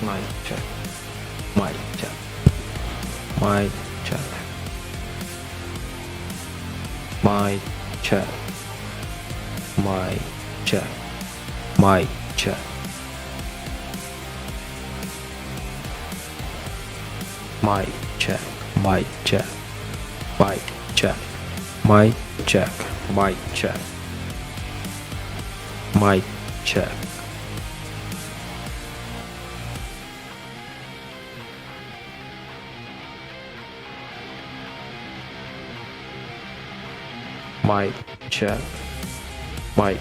Mic check. Mic check. Mic check. Mic check. Mic check. Mic check. Mic check. Mic check. Mic check. Mic check. Mic check. Mic check. Mic check. Mic.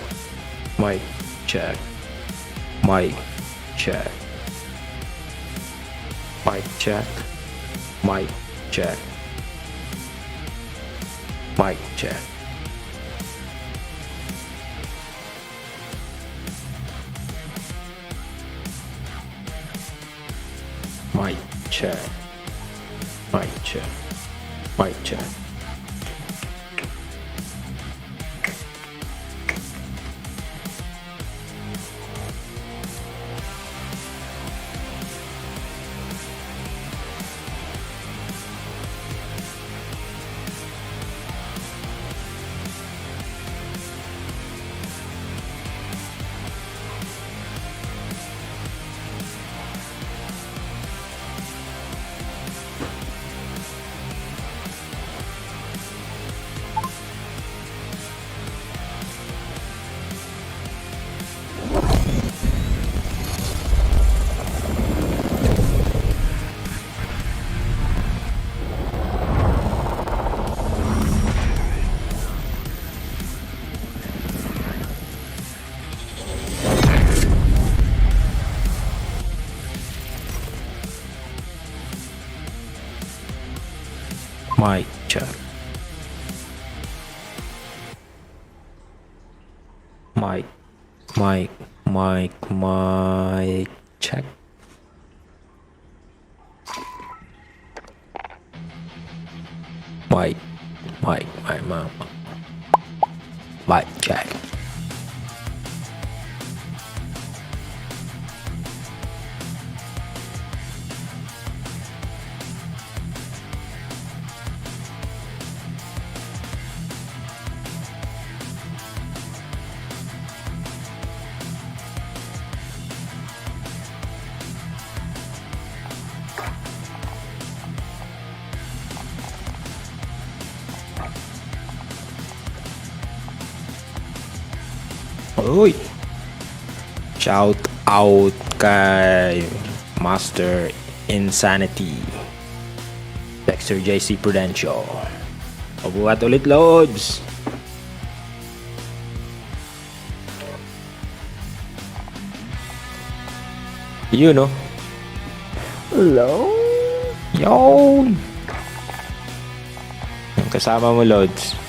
Mic check. Mic check. Mic check. Mic check. Mic check. Mic check. Mic check. Mic check. Mic check. Mic. Mic. Mic. Mic check. Mic. Mic. Mic. Mic check. Uy! Shout out kay Master Insanity, Dexter JC Prudential. Pabuhat ulit, Lods! You know. Hello? Yon! Yung kasama mo, Lods.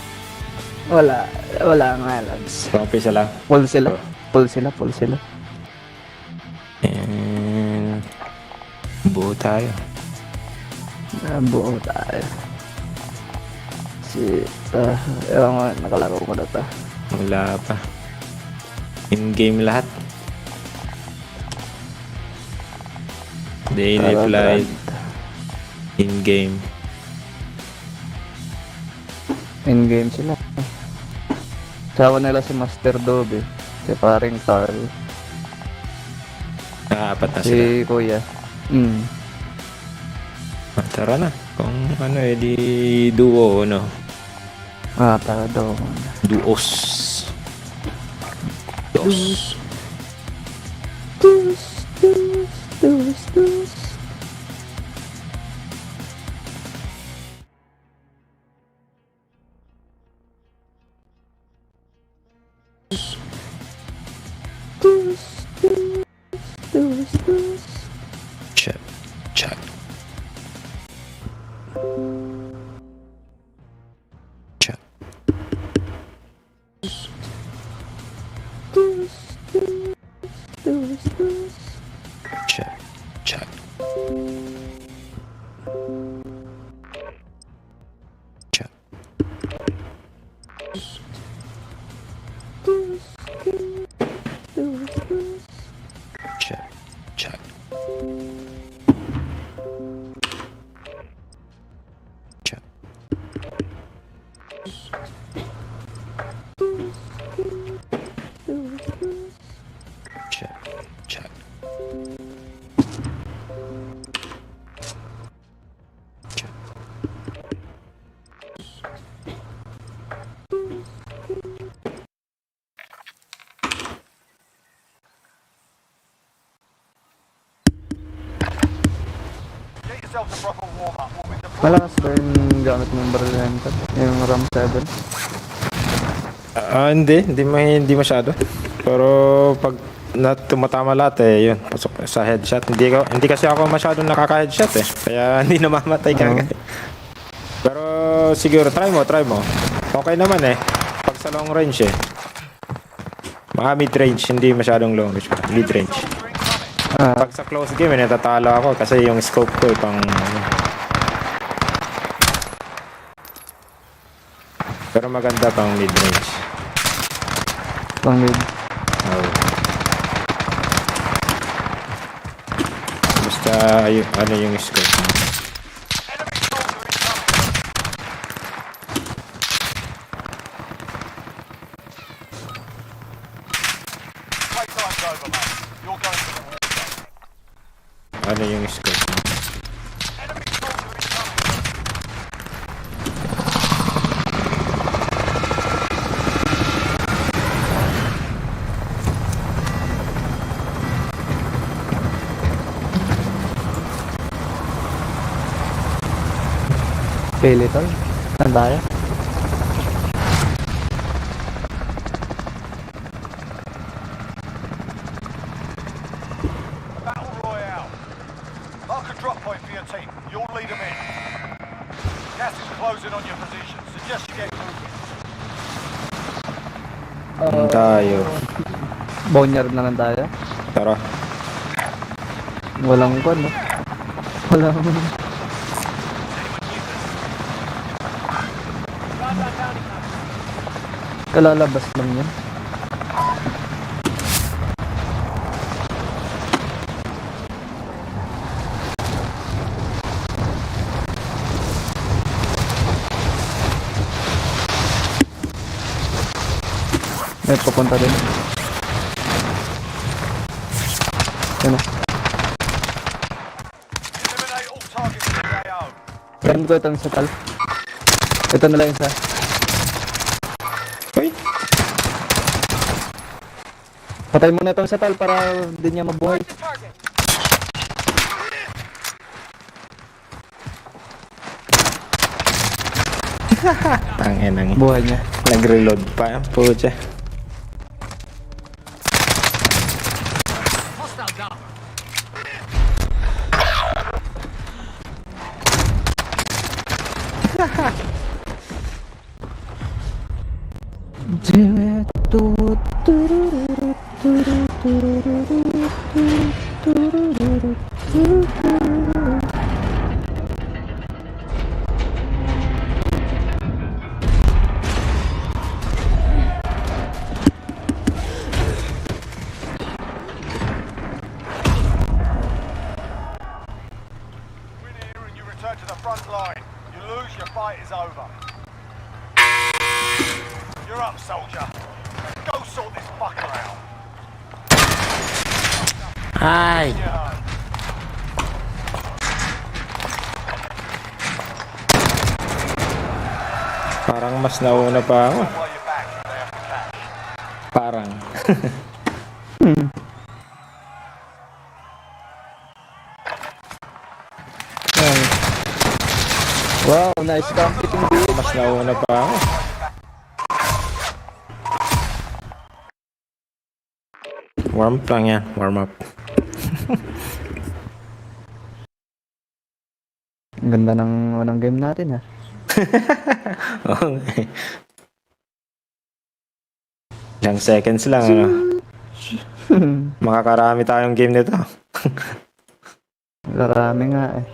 Wala nga, lads. Umpisa lang. Full sila. Full sila. And buo tayo. Buo tayo. Ewan nga, nakalaro ko na to. Wala pa. In-game lahat. Daily flight. In-game. In-game sila. Sawa nila si Master Dobe. Si paring Carl. Nakaapat na sila. Si Kuya. Tara na. Kung ano di duo, no? Tara daw. Duos. Dos. Dus. Check. Check. Check. Check. Check. Check. Check. Check. Malakas ba yung gamit mong baril na yun? Yung RAM 7? Hindi masyado. Pero pag tumatama lahat yun, pasok sa headshot. Hindi kasi ako masyadong nakaka-headshot kaya hindi namamatay kagad. Pero siguro try mo. Okay naman pag sa long range mid range, hindi masyadong long range, mid range. Pag sa close game natatalo ako kasi yung scope ko pang pero maganda pang mid range. Pang mid. Oh. Basta ano yung scope mo. Ano yung scope mo. Skeleton? Tandaya? Battle Royale. Mark a drop point for your team. You'll lead them in. Gas is closing on your position. Suggest you get moving. Tayo. Boneyard na lang tayo? Tara. Walang kwan, no? Walang... Kalalabas lang yan. May papunta din. Ano? Eliminate all targets in the AO. Meron ko itong sa tal. Ito na lang isa. Uy! Patay mo na itong sa tal para hindi niya mabuhay. Tanginang. Buhay niya. Nag-reload pa. Pucha. Win here and you return to the front line. You lose, your fight is over. You're up, soldier. Go sort this fucker out. Ay! Yeah. Parang mas nauna pa ako. While you're back, they have the cash. Parang. Yan. Wow, nice competing dude. Mas nauna pa ako. Warm up lang yan. Warm up. Ang ganda ng unang game natin, ha? Oo nga Ilang seconds lang, ano? Makakarami tayong game nito. Marami nga, eh.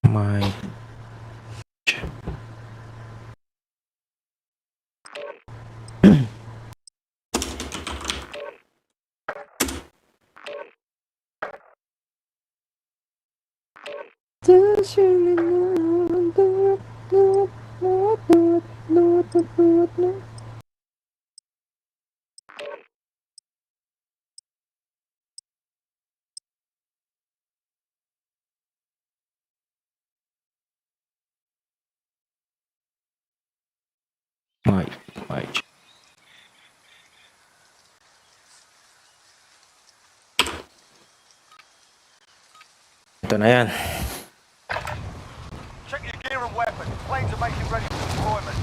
My... Mike. Ito na yan. Check your gear and weapons. Planes are making ready for deployment.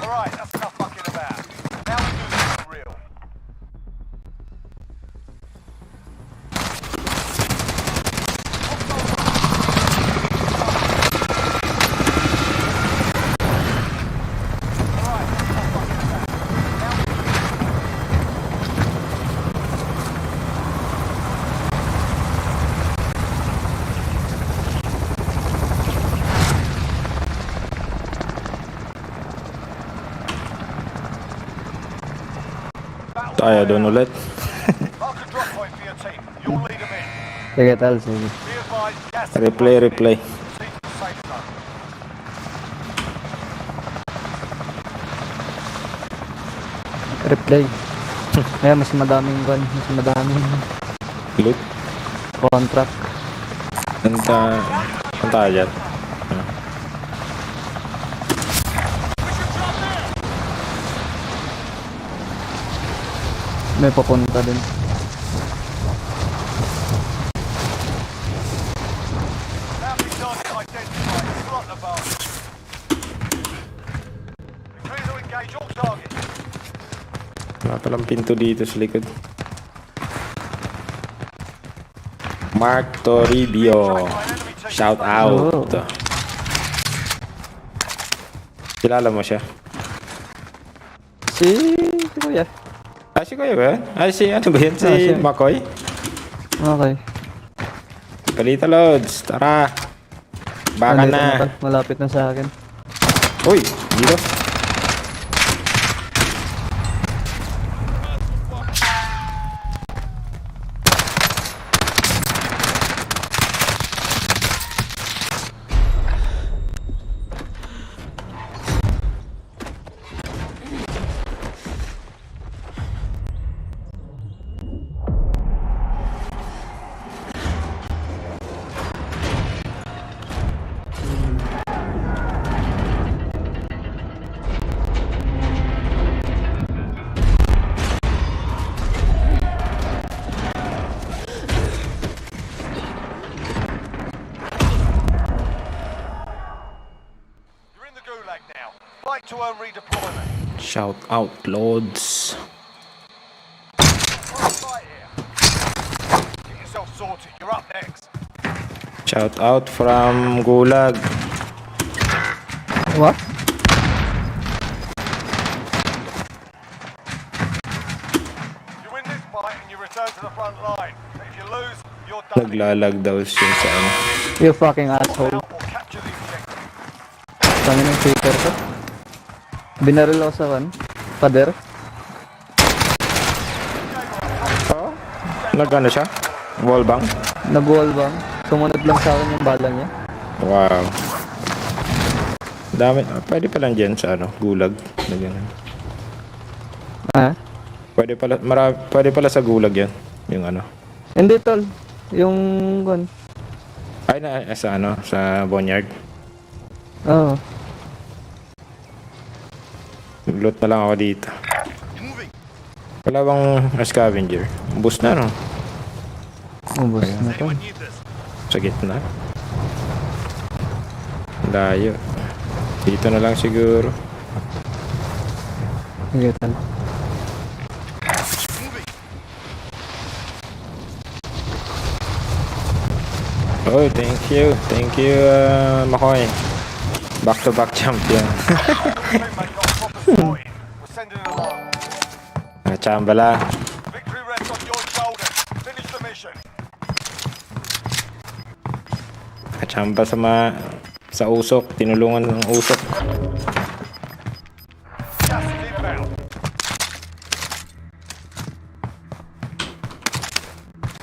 Alright, that's enough fucking about. Now we do something real. Alright, that's enough fucking about. Now we do battle Tayo doon ulit. Mark a drop point for your team. You'll lead them in. Sige, tal, sige. Be advised, gas is Replay. Proceed to the safe zone. Replay. Kaya mas madaming gun, mas madaming Loot. contract. Saan tayo dyan? May papunta din. Bounty target identified. Slot the bar. Clear to engage all targets. Wala palang pinto dito sa likod. Mark Toribio. Shout out. Oh. Kilala mo siya? Si Kuya. Si Kuya ba? Si ano ba yun? Si siya. Makoy? Okay. Palita Lods. Tara. Baka Nandito na. tal. Malapit na sa akin. Uy, dito. You're in the gulag now. Fight to earn redeployment. Shout out Lods. Right here. Get yourself sorted. You're up next. Shout out from Gulag. What? You win this fight and you return to the front line. If you lose, you're done. Naglalag daw siya sa ano. You fucking asshole. Out or capture the objective. Tangin ng cheater ko. Binaril ako sa kan. Pader. Nag-ano siya? Wallbang? Nag-wall bang? Sumunod lang sa akin yung bala niya. Wow. Dami. Pwede pa lang dyan sa ano, Gulag. Na ganun. Ah? Pwede pala sa Gulag yan. Yung ano. Hindi tol. Yung gun. Ay na sa ano, sa Boneyard. Oo. Loot na lang ako dito. Wala bang scavenger? Boost na no? Ubus na to. Sa gitna. Layo. Dito na lang siguro. Sige, tal. Oh, thank you. Thank you, Makoy. Back-to-back champion. Teammate got proper spotting. We're sending an alarm. Nachamba lang. Victory rests on your shoulders. Finish the mission. Nachamba sa usok. Tinulungan ng usok. Gas is inbound.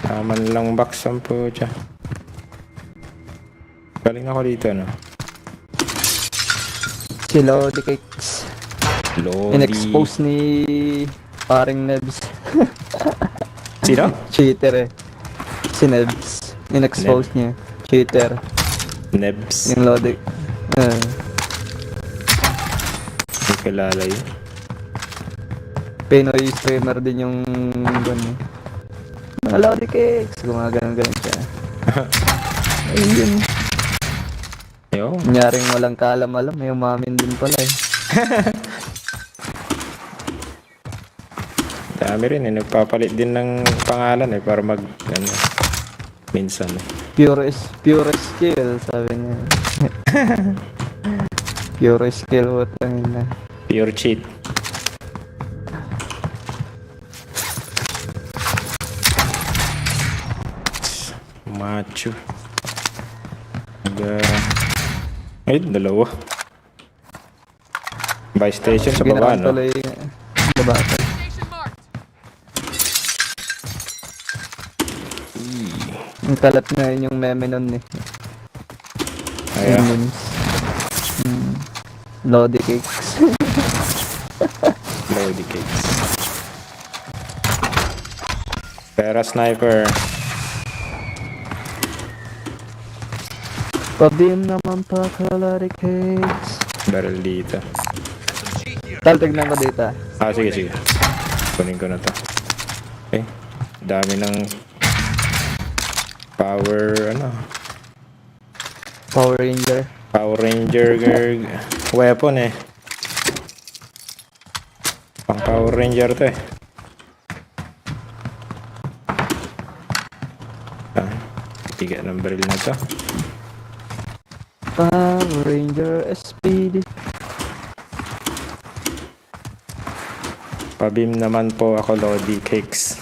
Tama na lang box 10 dyan. Galing ako dito, no? Si Lodi Cakes. Lodi. In-expose ni paring Nebs. Sino? Cheater eh. Si Nebs. In-expose niya. Cheater. Nebs. Yung Lodi. Hindi kilala yun. Pinoy streamer din yung gano'n. Mga Lodi Cakes. Gumaganon-ganon siya. Ayun. Yo. Nanyaring walang kaalam-alam. May umamin din pala eh. Dami rin eh. Nagpapalit din ng pangalan eh. Para mag... Ano, minsan eh. Pure skill, sabi niya. Pure skill, what ang Pure cheat. Macho. Ay, dalawa. Buy station sa baba, no? tuloy baba. Ang kalat na yun yung meme nun eh. Ayan. Yung memes. Lodi Cakes. Lodi cakes. Pera sniper. Pabim naman pa ka Lodi Cakes. Barrel dito. Tal, tignan mo dito. Sige, sige. Kunin ko na to. Okay. Dami ng power, Power Ranger. Power Ranger weapon eh. Pang Power Ranger to eh. Tiga ng baril na to. Power Ranger SPD. Pabim naman po ako, Lodi Cakes.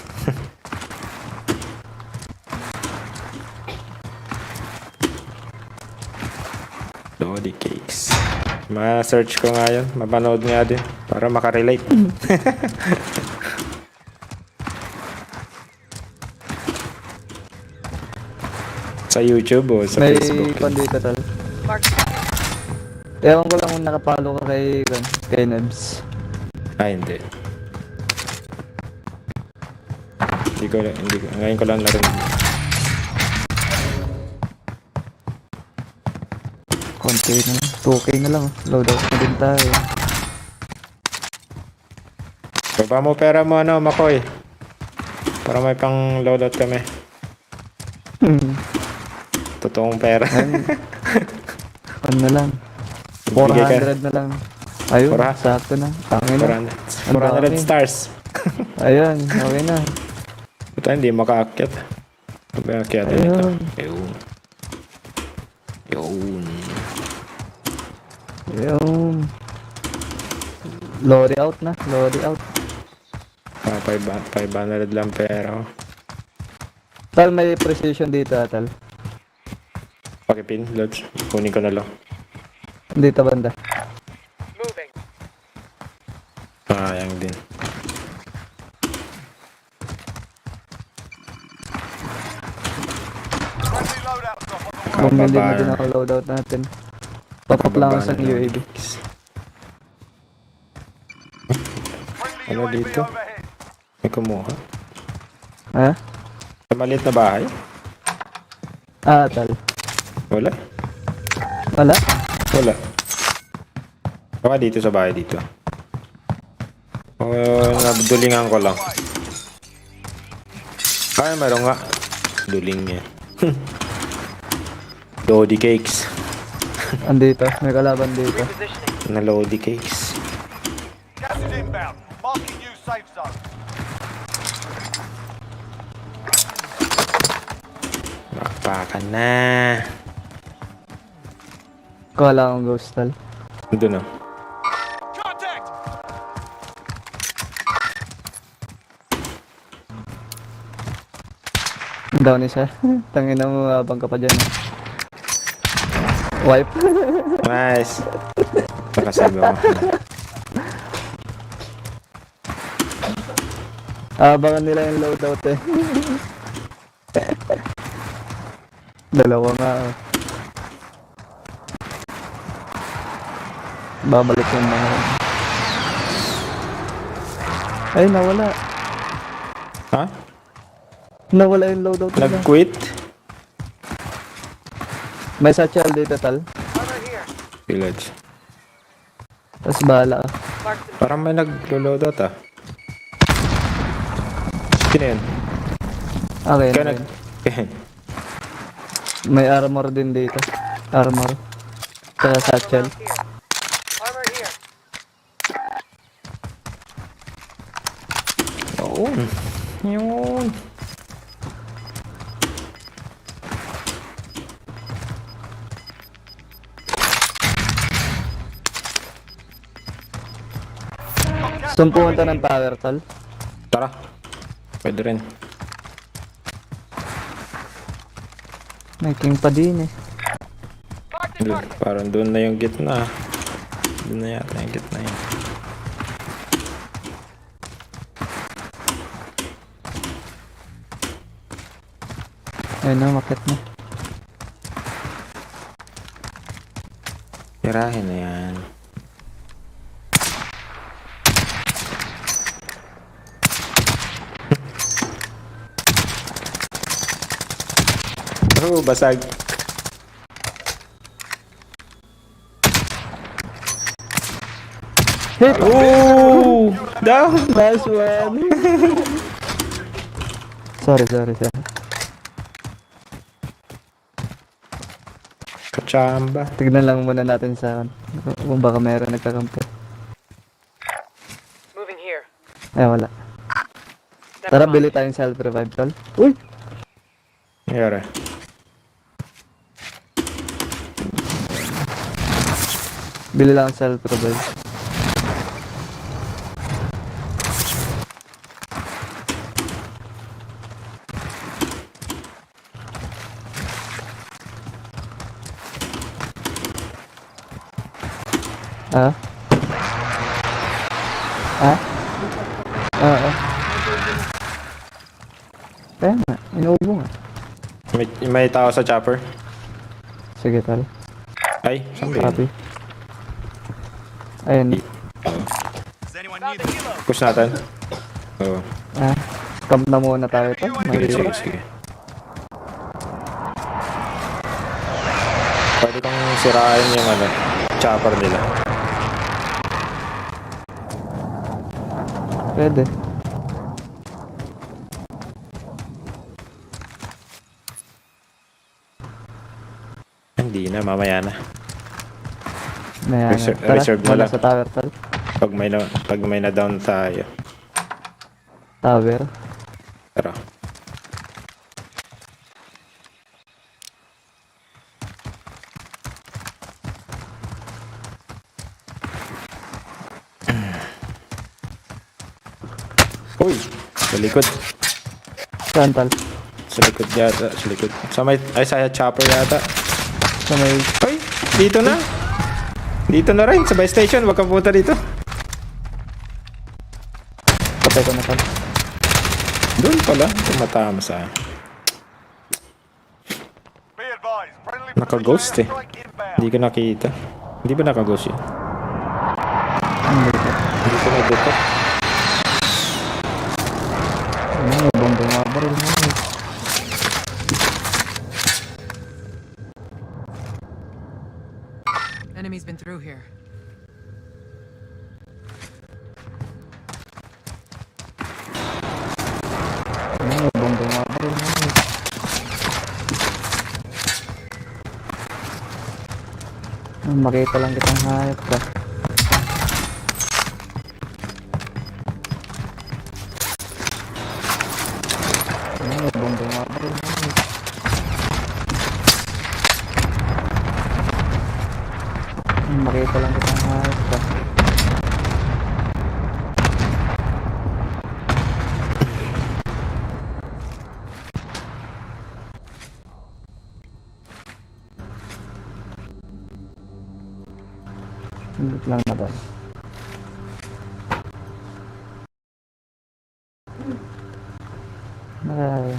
Lodi Cakes. Ma-search ko nga yun. Mapanood nga din. Para makarelate. Sa YouTube o sa May Facebook? pandita tal. Ewan ko lang kung nakapalo ka kay Nebs. Hindi. Ngayon ko lang narinig. Konti na lang. 2K na lang. Loadout na din tayo. Baba mo pera mo, Makoy. Para may pang loadout kami. Totoong pera. Ano na lang. Bigay ka. 400 na lang. Ayun, 400. sakto na. Tangin na. 400 stars. Ayun, okay na. Ito hindi makaakyat. Makaakyat ito. Ayun. Yun. Yun. Ayun. Lodi out na. Lodi out. 500 lang pera. Tal, may precision dito, Tal. Pakipin, Lods. Kunin ko na lang. Dito banda. Sayang din. Friendly loadout drop on the way. Bumili na din ako loadout natin. Papak lang ako sa Kababa na lang. UAV. Friendly Ano UAV dito? overhead. May kumuha. Ha? Sa maliit na bahay? Tal. Wala. Wala? Wala. Baka dito sa bahay dito. Nadulingan ko lang. Ay, meron nga. Duling niya. Lodi Cakes. Andito, may kalaban dito. Na Lodi case. Gas is inbound. Marking new safe zone. Bakpakan na. Kala akong ghost tal. Doon, oh. Contact! Down isa. Tangina mo, abang ka pa dyan. Wipe. Nice. Nakasabi ako. Abangan nila yung loadout eh. Dalawa nga. Oh. Babalik yung mga. Ay, nawala. Ha? Nawala yung loadout nila. Nag-quit? May satchel dito tal. Village. Tapos bahala ka. Parang may nag-loadout ah. Sino yun? Okay, Kaya okay. nag... May armor din dito. Armor. Tsaka satchel. Yun. Yun. Saan pumunta ng tower tal? Tara. Pwede rin. May king pa din eh. Parang doon na yung gitna. Doon na yata yung gitna yun. Ayun na, makit na. Tirahin na yan. Oh, basag. Hit! Oh! Down! Nice one! sorry. Kachamba. Tignan lang muna natin sa kung baka meron nagkakampi. Moving here. Ay, wala. Tara, bili tayong self-revive, tol. Uy! Nangyari. Bili lang ang self-revive. Ah? Ah? Oo. Kaya nga, inuubo nga. May tao sa chopper. Sige, tol. Ay, saan ba yun? Copy. Ayun. Push natin. Oo. Ah, camp na muna tayo, tol. Sige. Pwede kong sirain yung ano, chopper nila. Pwede. Hindi na, mamaya na. Ayan, Reserve na muna lang. sa tower, tol. Pag may na down tayo. Tower. Tara. Uy! Sa likod. Saan, tol? Sa likod yata. Sa likod. Sa chopper yata. Sa may... Ay! Dito na! Dito na rin. Sa buy station. Huwag kang pumunta dito. Patay ko na, tol. Doon pala. Tumatama sa... Be advised. Friendly Naka-ghost eh. strike inbound. Hindi ko nakita. Hindi ba naka-ghost yun? Hindi ko. Hindi ko na-detect. Ano, bomba nga baril mo. Enemy's been through here. Ano, bomba nga baril mo. Makita lang kitang hayop ka. Ay, bumbong nga ba rin? Makita lang kitang hayop ka. Hindi lang na ba? Ay.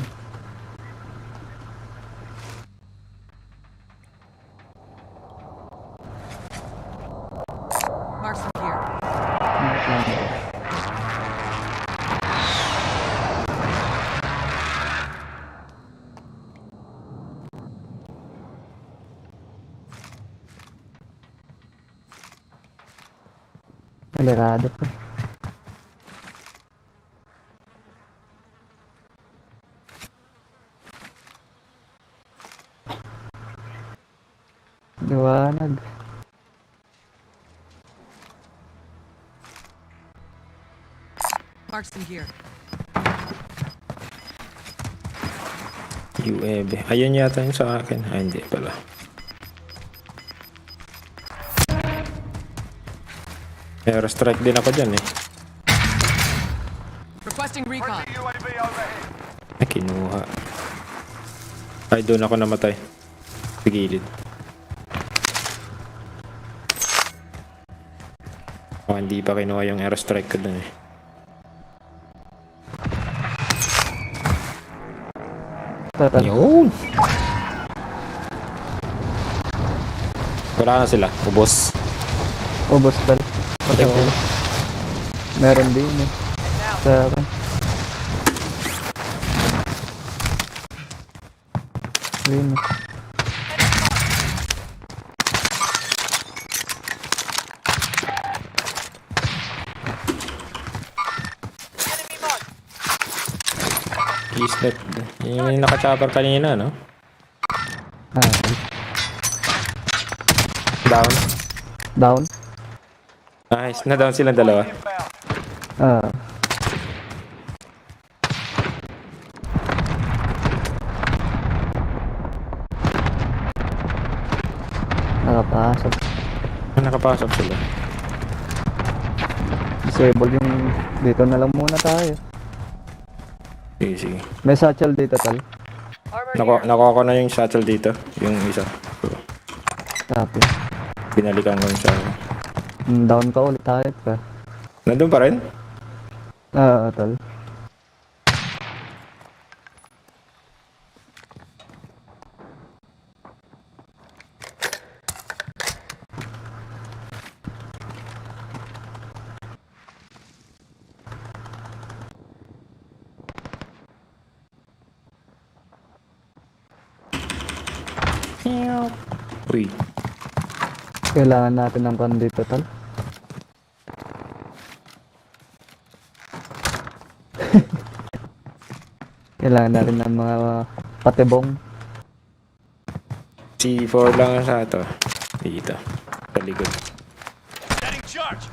Marksman here. Hindi lang na ba? Alerado pa. Liwanag. Marksman here. UAV. Ayun yata yung sa akin. Ah, hindi pala. Aerostrike din ako dyan eh. Requesting recon. Friendly UAV overhead. Ay, kinuha. Ay, doon ako namatay. Sa gilid. Oh, hindi pa kinuha yung aerostrike ko dun eh. Tara. Yun! Wala na sila. Ubos. Ubos tal. Patay ko. Meron din eh. Sa akin. Ayun eh. Islet. Yung nakachopper kanina, no? Ah, Down. down. Nice. Na-down silang dalawa. Inbound. Ah. Nakapasok. Nakapasok sila. Disable yung... Dito na lang muna tayo. Sige, sige. May satchel dito tal. Nakuha ko na yung shuttle dito. Yung isa. So, Copy. binalikan ko yung sa... Down ka ulit tayo ka. Nandun pa rin? Ah, tal. Uy. Kailangan natin ng pan dito tal. Kailangan natin ng mga patibong. C4 lang sa ito. Dito. Sa likod. Setting charge.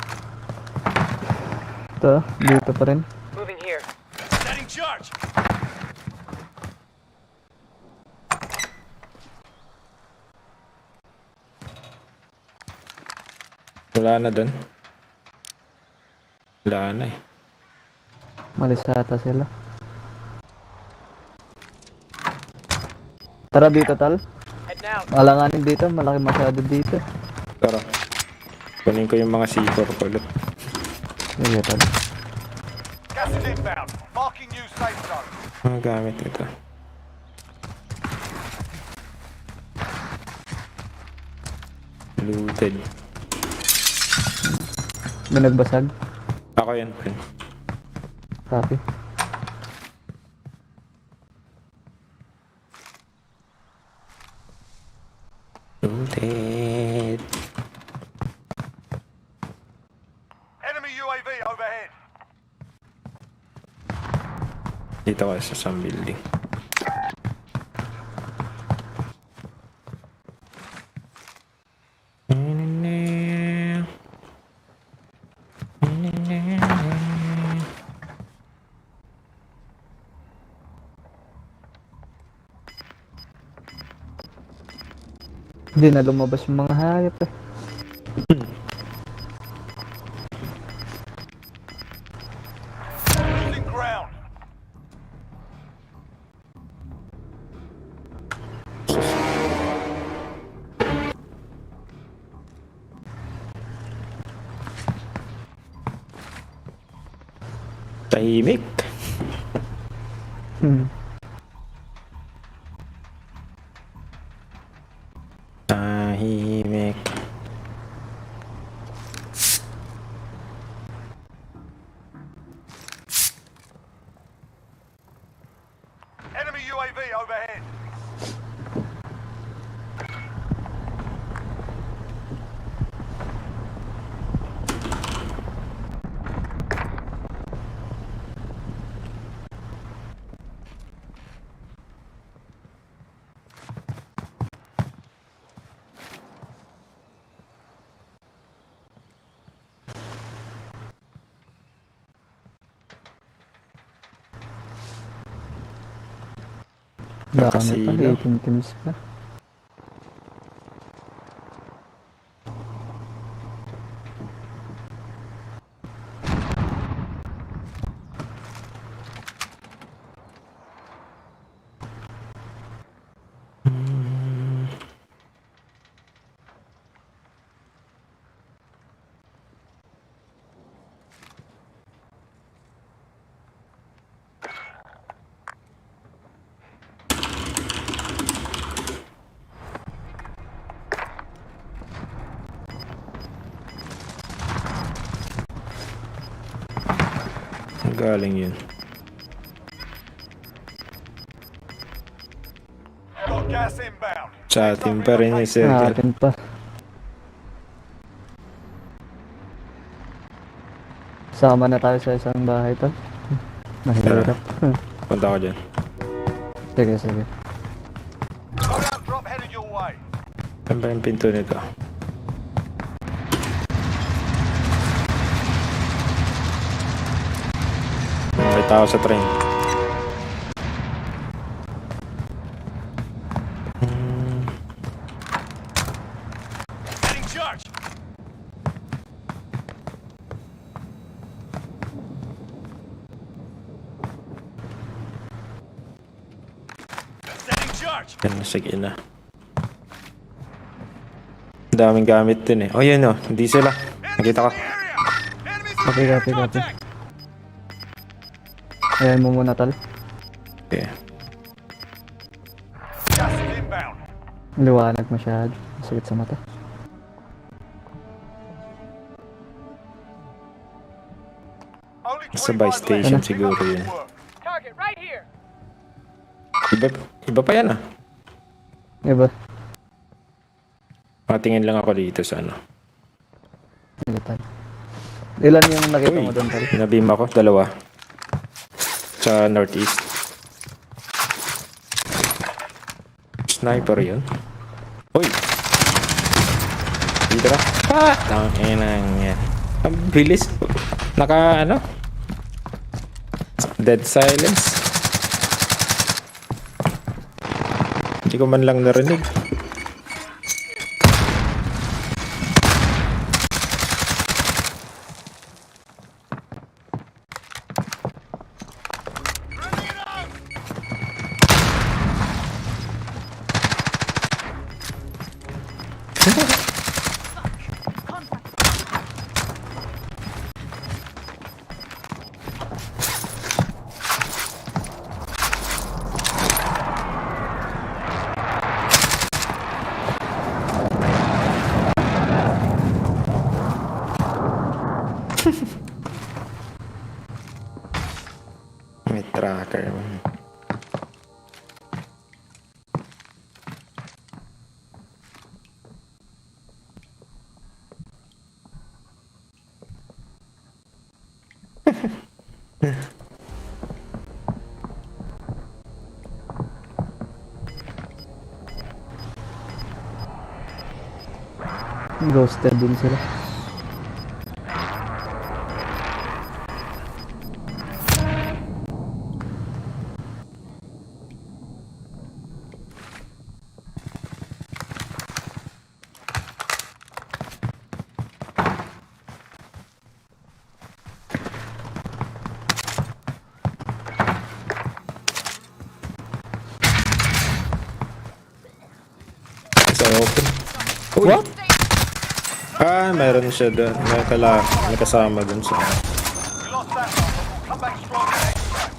Ito, dito pa rin. Moving here. Setting charge. Wala na dun. Wala na eh. Malisata sila. Tara dito tal. Head now. Alanganin dito, malaki masyado dito. Tara. Kunin ko yung mga C4 ko ulit. Sige tal. Gas is inbound. Marking new safe zone. Mga gamit ito. Looted. May nagbasag. Ako yan. Friend. Copy. Looted. Enemy UAV overhead. Dito ka sa some building. Hindi na lumabas yung mga hayop eh. Losing ground. Tahimik. Hmm. Tahimik. Enemy UAV overhead. Dami Nakasilo. pa, 18 teams pa. Ang galing yun. Got gas inbound. Sa atin pa rin yung circle. Natin pa. Sama na tayo sa isang bahay to. Mahirap. Punta ko dyan. Sige, sige. Loadout drop headed your way. Saan ba yung pinto nito? May tao sa train. Getting charged. Setting charge. Yan, sige na. Ang daming gamit din eh. Oh, yun oh. Hindi sila. Nakita ko. Area. Enemies Copy, copy, copy. Ayan mo muna, tal. Okay. Gas is inbound. Liwanag masyado. Masakit sa mata. Only Sa 25 buy left. station Pick siguro up the yun. work. Target right here. Iba pa yan ah. Iba. Patingin lang ako dito sa ano. Sige, tal. Ilan yung nakita Uy, mo doon, tal? nabim ako. Dalawa. Sa northeast. Sniper yun. Uy! Dito na. Ah! Tanginang yan. Ang bilis. Naka ano? Dead silence. Hindi ko man lang narinig. May tracker. Ghosted din sila. What? Ah, meron siya doon. May kasama doon sa... We lost that one, but we'll come back stronger next time.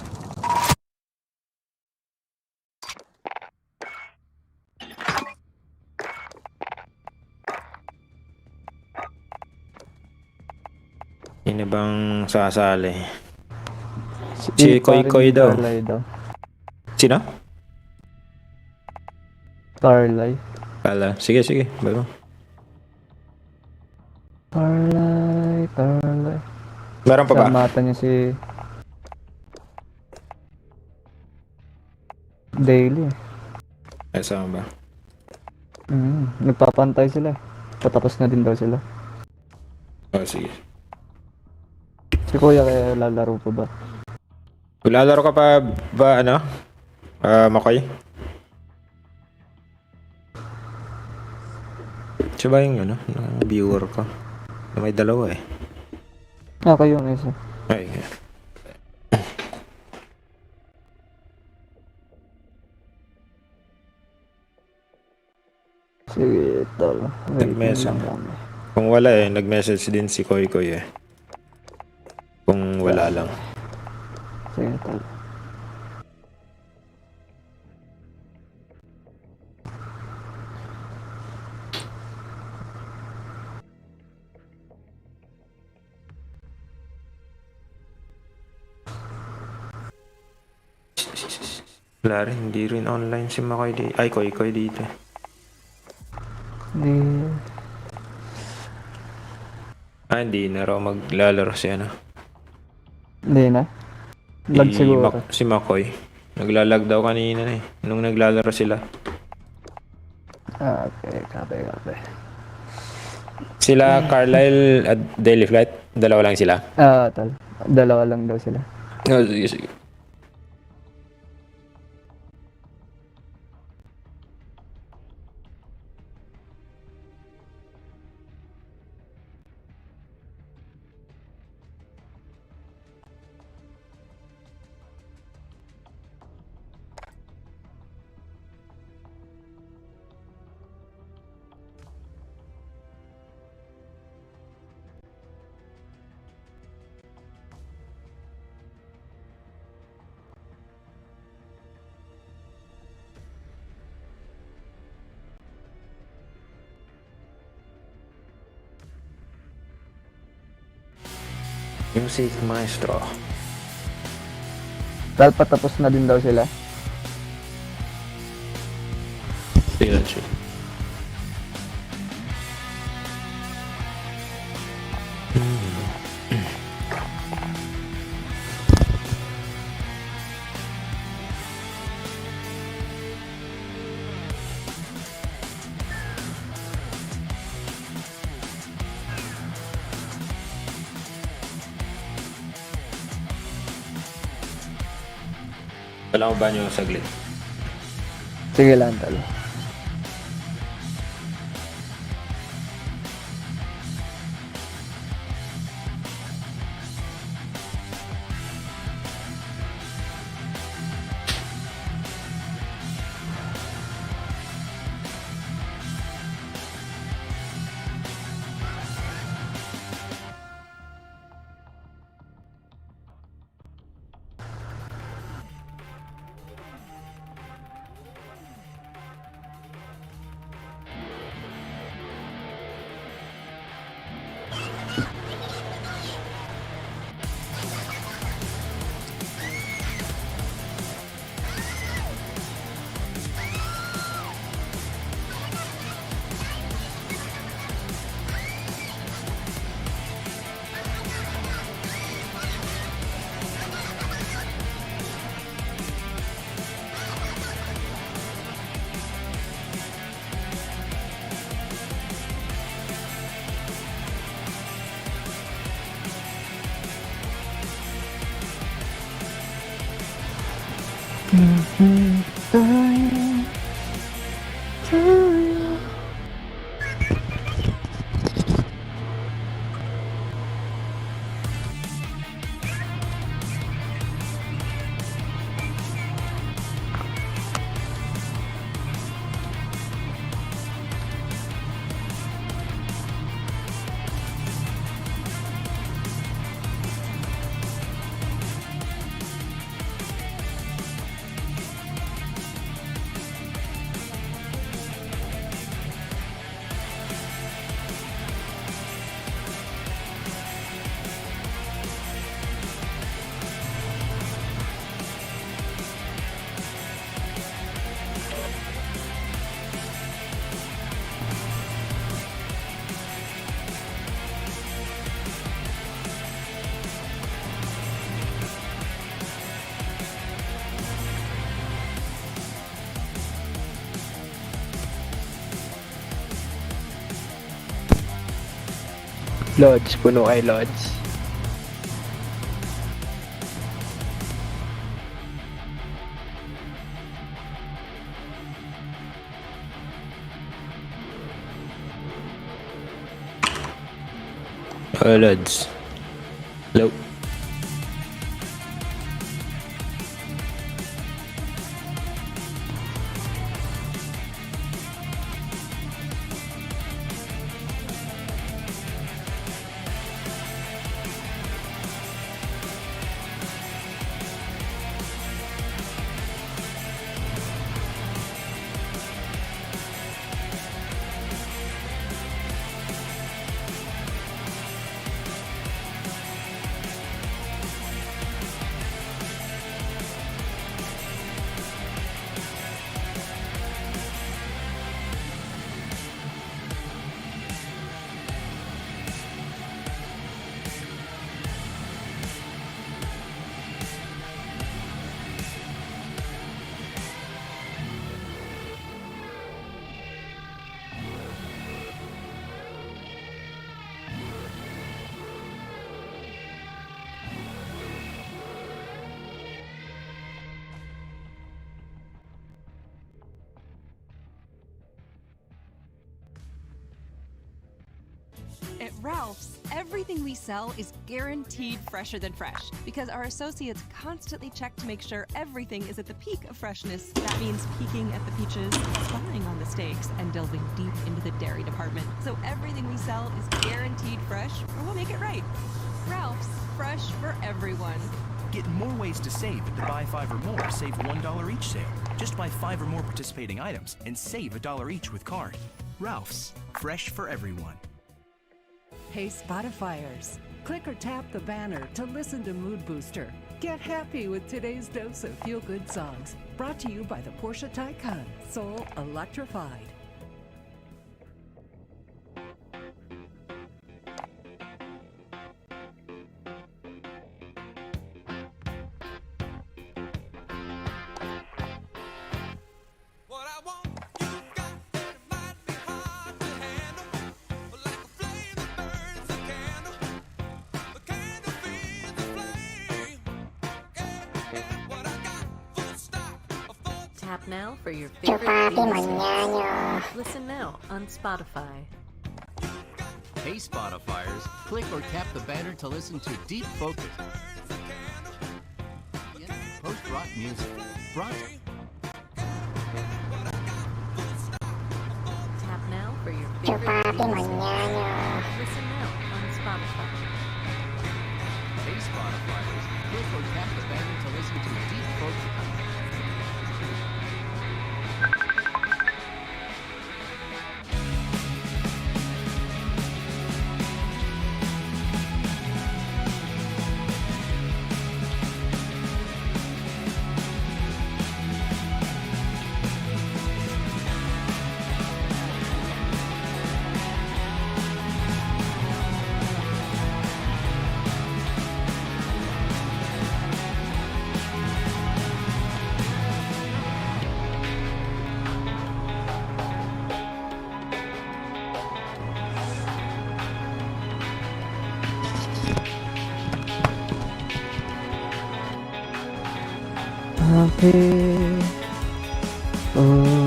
Sino bang sasali? Si Koy daw. Carly daw. Sino? Carly. Pala. Sige. Baro. Carly. Meron pa ba? Samata niya si... Daily. Ay, sama ba? Nagpapantay sila. Patapos na din daw sila. Oh, sige. Si Kuya kaya lalaro pa ba? Lalaro ka pa ba, ano? Makoy? Siya ba yung, ano, viewer ko? May dalawa eh. Kayo yung isa. Ay, Sige, tol. Nag-message. Kung wala eh, nag-message din si Koy eh. Kung wala lang. Sige, tol. Wala rin, hindi rin online si Makoy dito. Ay, Koy dito. Hindi na raw maglalaro si ano. Hindi na. Lag siguro. Si Makoy. Naglalag daw kanina na eh. Nung naglalaro sila. Okay, kape. Sila Carlisle at Daily Flight. Dalawa lang sila. Tol. Dalawa lang daw sila. Oh, sige. Music Maestro. Dahil patapos na din daw sila. Tingnan siya. Wala ko ba niyo saglit? Sige lang, tol. Lodge, puno kay Lodge. Lads. Hello. At Ralph's, everything we sell is guaranteed fresher than fresh because our associates constantly check to make sure everything is at the peak of freshness. That means peeking at the peaches, spying on the steaks, and delving deep into the dairy department. So everything we sell is guaranteed fresh, or we'll make it right. Ralph's, fresh for everyone. Get more ways to save at the Buy 5 or More Save $1 each sale. Just buy 5 or more participating items and save $1 each with card. Ralph's, fresh for everyone. Hey Spotifyers, click or tap the banner to listen to Mood Booster. Get happy with today's dose of feel-good songs. Brought to you by the Porsche Taycan, Soul Electrified. Tap now for your favorite theme songs. Listen now on Spotify. Hey Spotifyers, click or tap the banner to listen to Deep Focus. Post-rock music. Brought Tap now for your favorite theme songs. Listen now on Spotify. Hey Spotifyers, click or tap the banner to listen to Deep Focus. Happy. Oh.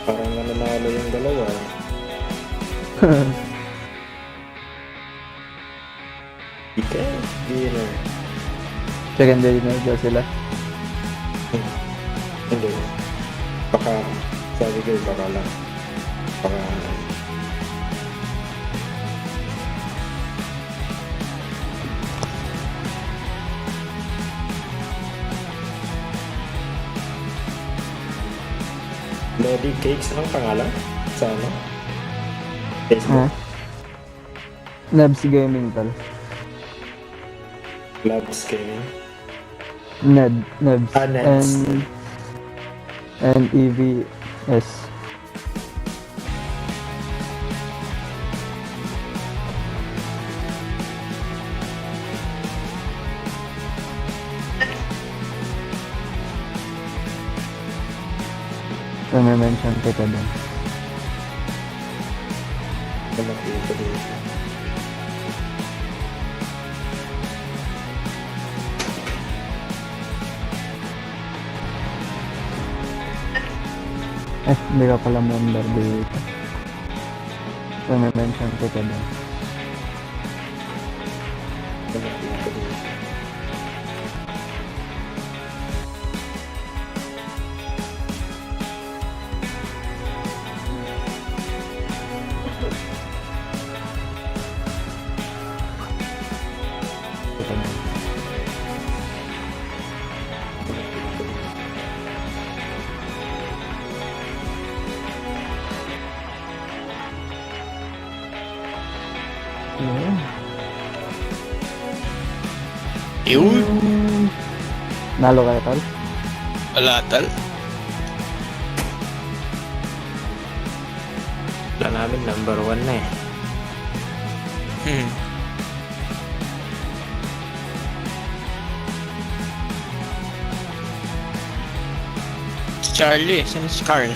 Parang nananalo yung dalawa. Ika, dinner. Secondary na daw sila. Hindi. Baka, sabi ko, baka lang. Baka, Lodi Cakes ang pangalan? Sa ano? Facebook? Nabs Gaming tal. Labs Gaming? Nabs. Neds. And EVS. So, may mention kita doon. Hindi ka pala member dito. So, may mention kita doon. Yun. Nalo kayo, tol? Wala, tal. Wala namin, number 1 na eh. Hmm. Si Charlie, saan si Carl?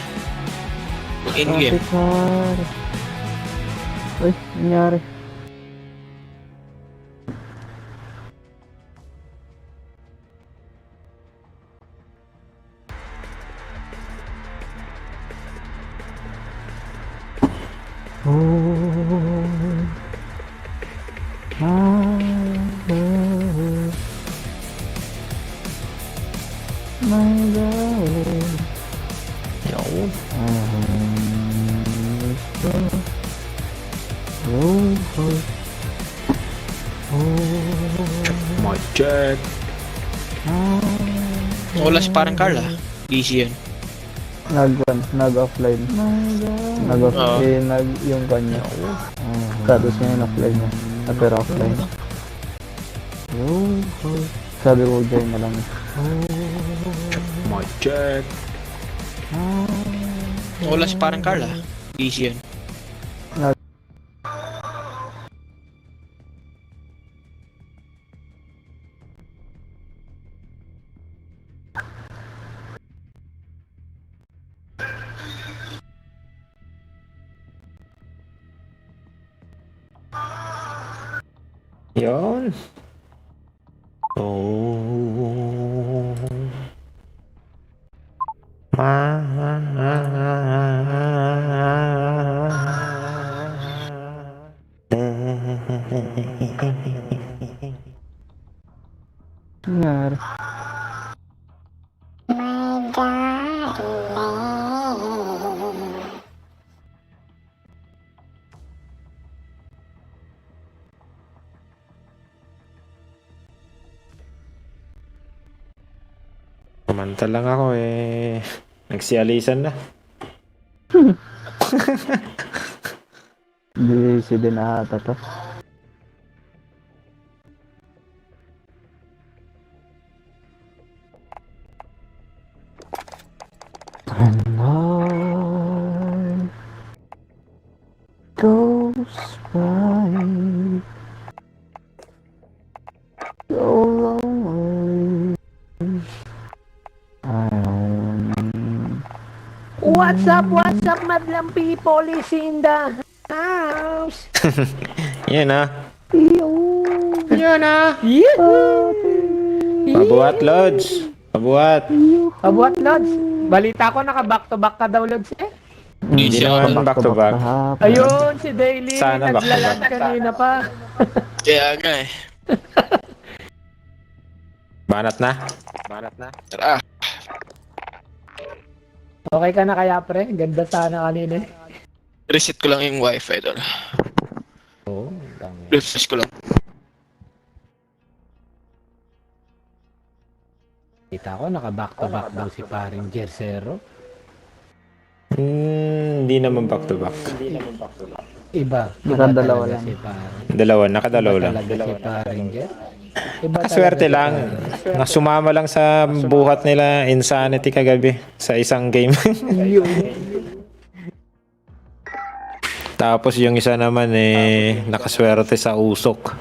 In-game. Carl. Uy, nangyari. Check. Wala si parang Carl ah. Busy yan. Nag-offline. Yung kanya. Status niya yung offline niya. Pero offline. Sabi ko join na lang. Check. Wala si parang Carl ah. Busy yan. Yun. Oh. Nangyari. Kumanta lang ako eh. Nagsialisan na. Busy din ata to. And life goes by so lonely. What's up, madlang people is in the house. Yan ah. Yan ah. Pabuhat, Lods. Pabuhat. Pabuhat, Lods. Balita ko naka-back to back ka daw, Lods eh. Hindi naman back to back. Ayun, si Daily. Sana back to Naglalat back. kanina pa. Kaya nga eh. Banat na. Tara. Okay ka na kaya, pre? Ganda sana kanina eh. Reset ko lang yung wifi doon. Oo. Refresh ko lang. Kita ko naka-back to back daw si paring Jersero. Hindi naman back to back. Iba. Nakadalawa talaga lang. Si paring. Nakadalaw lang. Talaga si paring Jer. Iba Swerte talaga lang. si paring. Nasumama lang sa buhat nila insanity kagabi sa isang game. Tapos yung isa naman eh nakaswerte sa usok.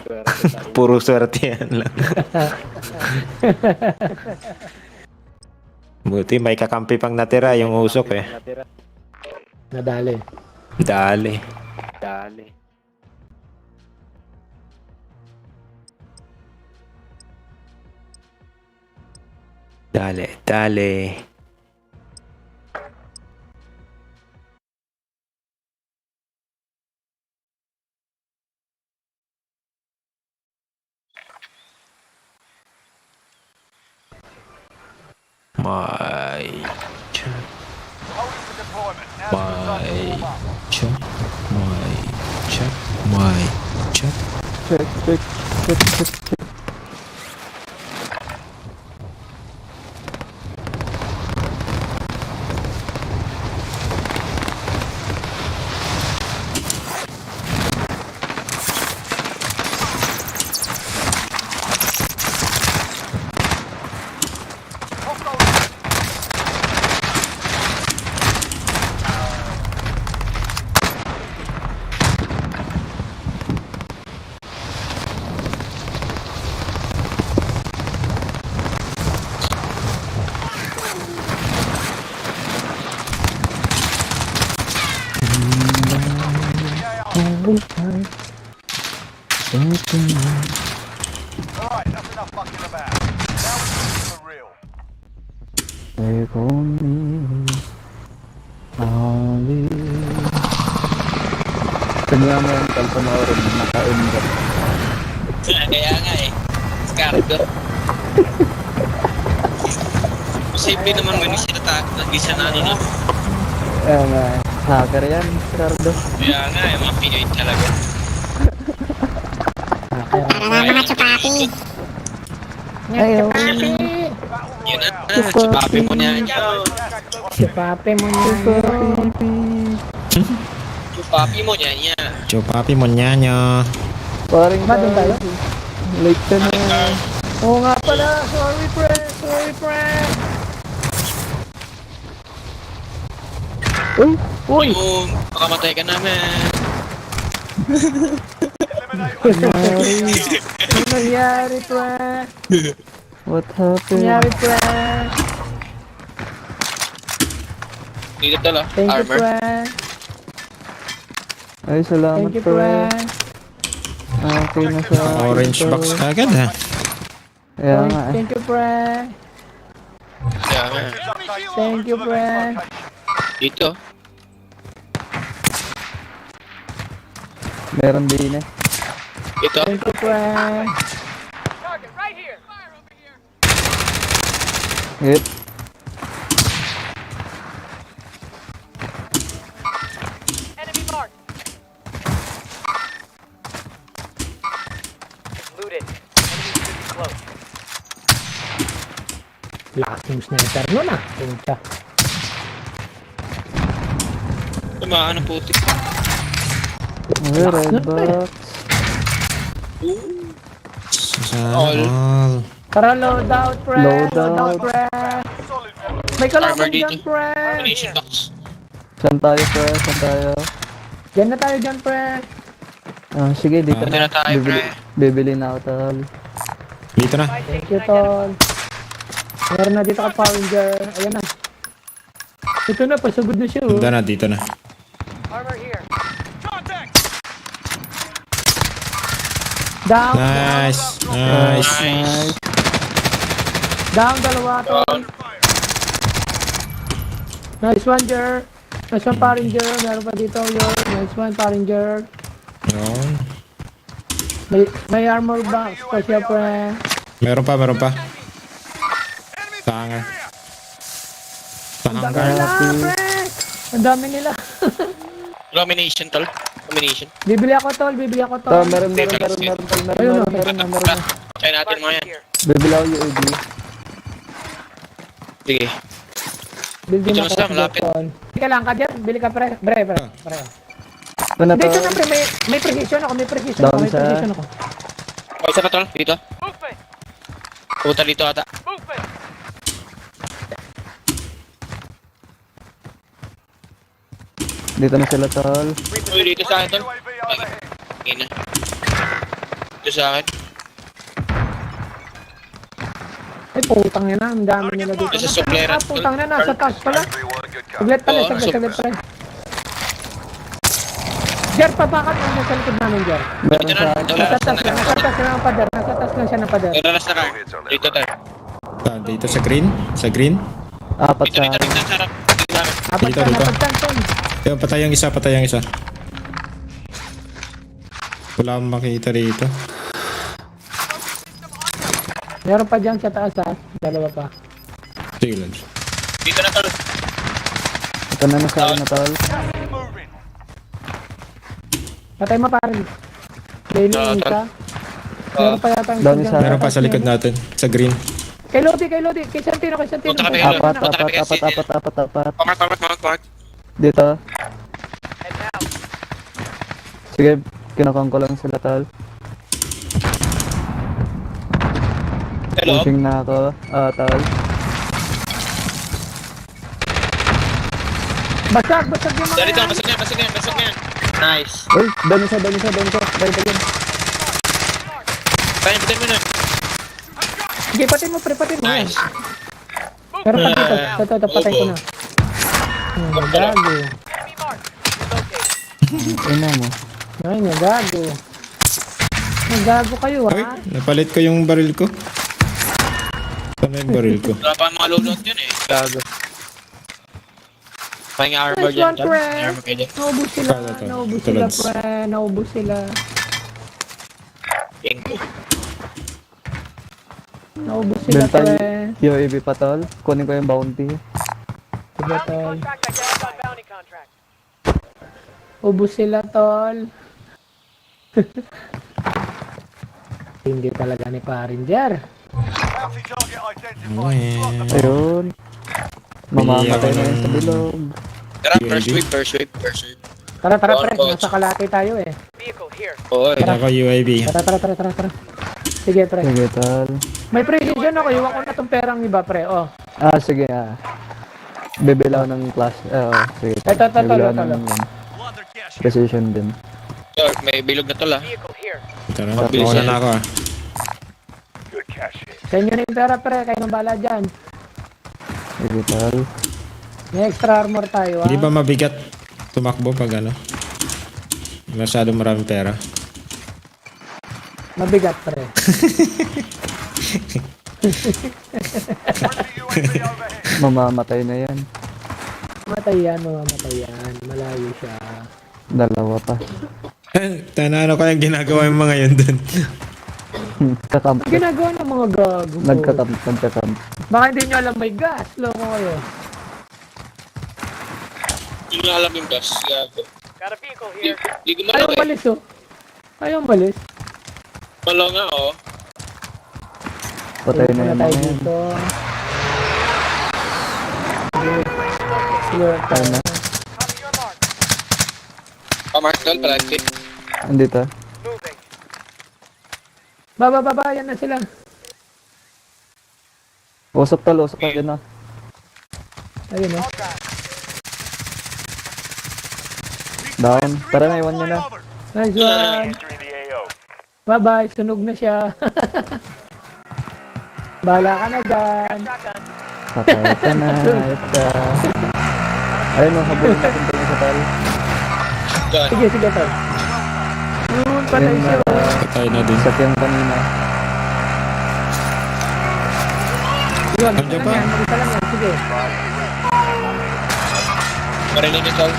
Puro swerte yan lang. Buti may kakampi pang natira yung usok eh. Nadali. Dali. Dali. My Holding for deployment. Now's the time to warm up. check. Check. Alright, that's enough fucking about. Now we're doing for real. Take on me, Ali. Kanya mo yung panoorin, nakain ka. Kaya nga eh. Scardo. Posible naman ganun sila nag-isa na ano na. Kaya nga, hacker yan, Ricardo. Kaya nga eh, mga Pinoy talaga. Ayaw. Yun na, chupapi mo niya nyo. Sipape mo niya. Chupapi mo niya niya. Chupapi mo nyanyo. Paring Ba, doon tayo? Late ka na. Oo nga pala. Sorry, pre. Uy! Boom! Makamatay ka namin. Ano nangyari, pre? What happened? Nangyari, pre? Dito tala, Thank you, armor. pre. Ay, salamat, Thank you, pre. Okay na sa Orange box kagad ha. Kaya nga eh. Thank you, pre. Kaya nga. Thank you, pre. Dito. Meron din eh. Dito. Thank you, pre. Hit. Lakas yung sniper nun ah. Punta. Tumaan ang putik. Ay, red box. All. Tara, load out, pre. Load out. pre. May Armor kalaban dito. dyan, pre. Ammunition box. Saan tayo, pre? Saan tayo? Diyan na tayo dyan, pre. Ah, sige, dito Dito na tayo, pre. Bibili na ako, tol. Dito na. Thank you, tol. Meron na dito ka, Power Ranger. Ayan na. Ito na, pasugod na siya, oh. Dito na. Down. Nice. Nice. Down, dalawa, tol. Nice one, Jer. Nice one, Power Ranger. Meron pa dito, yun. Nice one, Power Ranger. Yun. May armor box pa siya, pre. Meron pa. Tanga. Ang dami nila, pre. Ang dami nila. Domination, tol. Domination. Bibili ako, tol. Tol, meron. Ayun, Meron. Try natin mga yan. Bibili ako UAV. Sige. Bili Dito na na sila, ako. malapit. Bili ka lang ka dyan. Bili ka, pre. Pre. Ito na, Dito tol. na, pre. May precision ako. Down May sa- precision ako. O, isa pa, tol. Dito. Puta dito ata. Dito na sila, tol. Uy, dito sa akin, tol. UAV overhead. Ina. Dito sa akin. Ito putang yan na. Ang dami nila dito. Nasa suplera. Putang na, nasa taas pala. Saglit pala, saglit pala. Jer, pabakat lang siya sa likod namin, Jer. Meron sa Nasa taas lang ng pader. Nasa taas lang siya ng pader. Meron na sa car. Dito tayo. Dito sa green? Sa green? apat Dito, sa dito, dito, sarap. Dito, sarap. Apat Dito, ka, dito. apat ka, Anton. Yung patay ang isa, patay ang isa. Wala akong makita rito. Meron pa dyan sa taas, ha? Dalawa pa. Sige lang. Dito na tol. ito na sa akin na tol. Moving. Patay mo, pare. Lalo yung isa. Meron pa yata yung Dami isa sa- dyan. Meron pa sa likod natin. Sa green. Kay Lodi. Kay Santino. Punta kami, Kay Lodi. Apat. Pamark. Dito. Sige, kinakang ko lang sila tol. Hello? Pushing na ako. Tol. Basag yung mga Dito, yan. basag yan. Nice. Uy, dami sa. Dahil yun. Kaya bitin mo na. Sige, patin mo, pre, patin mo. Nice. Meron pa dito. Ito, patay ko na. Gago. Ayun na mo. Ay, gago. Gago kayo, Ay, ha? napalit ko yung baril ko. Saan na yung baril ko? Wala pa mga lulot yun eh. Gago. Pahing armor Nice dyan. one, pre. Armor kayo dyan. Naubos sila, Ito. naubos Ito, sila, Lance. pre. Naubos sila. Ping. Naubos sila, Benta pre. UAV pa tol. Kunin ko yung bounty. Sige, tol. Ubus sila, tol. Hindi talaga ni Paringer. Bounty target identified. Ayun. Mamamatay na yun sa bilog. Tara, first wave. Tara, pre. Nasa Kalate tayo, eh. Oo eh. Wala ko UAV. Tara. Sige, pre. Sige tol. May precision ako. Iwan ko na tong perang iba, pre. Oh. Sige Bibilaw ng class. Sige. Ito, Bibilaw tolo. ng precision din. So, may bilog na tol ah. Tara, makuha na ako ah. Good cash hit. Sa inyo na yung pera, pre. Kayo nang bala dyan. Sige tol. May extra armor tayo, ha? Hindi ba mabigat tumakbo pag ano? Masyadong maraming pera. Mabigat, pre. Friendly UAV overhead. Mamamatay na yan. Mamamatay yan. Malayo siya. Dalawa pa. Tanano ko yung ginagawa yung mga yun dun. Kakamp. Ginagawa ng mga gago. Nagkakamp. Baka hindi nyo alam may gas. Loko kayo. Hindi nyo alam yung gas. Gago. Di Ayaw gumalaw eh. malis, oh. Ayaw malis. Malaw nga oh. Patay na Ayun yun. tayo Mga yan. dito. Sige. Ayun na. Pamark tol, palagi. Andito. Baba. Yan na sila. Usap tol. Yun na. Ayun, oh. Down. Tara na, iwan nyo na. Nice one. Entering the AO. Bye-bye. Sunog na siya. Bahala ka na dyan. Patay ka na. Ayos ka. Ayun o, habulin natin tayo sa tol. Done. Sige, tol. Yun, patay Ayun siya. na. Patay na din. Isat yung kanina. Yun, Nandiyan pa? Mag-isa lang yan. Sige. Marinig nyo tol.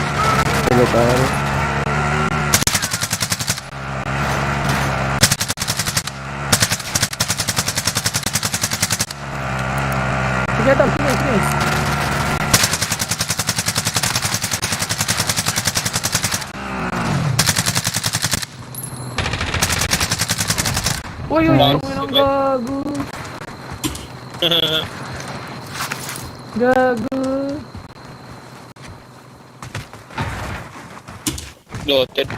Sige tol. Sige, tol. Sige. Uy, Nice. ang gago. Gago. Loaded.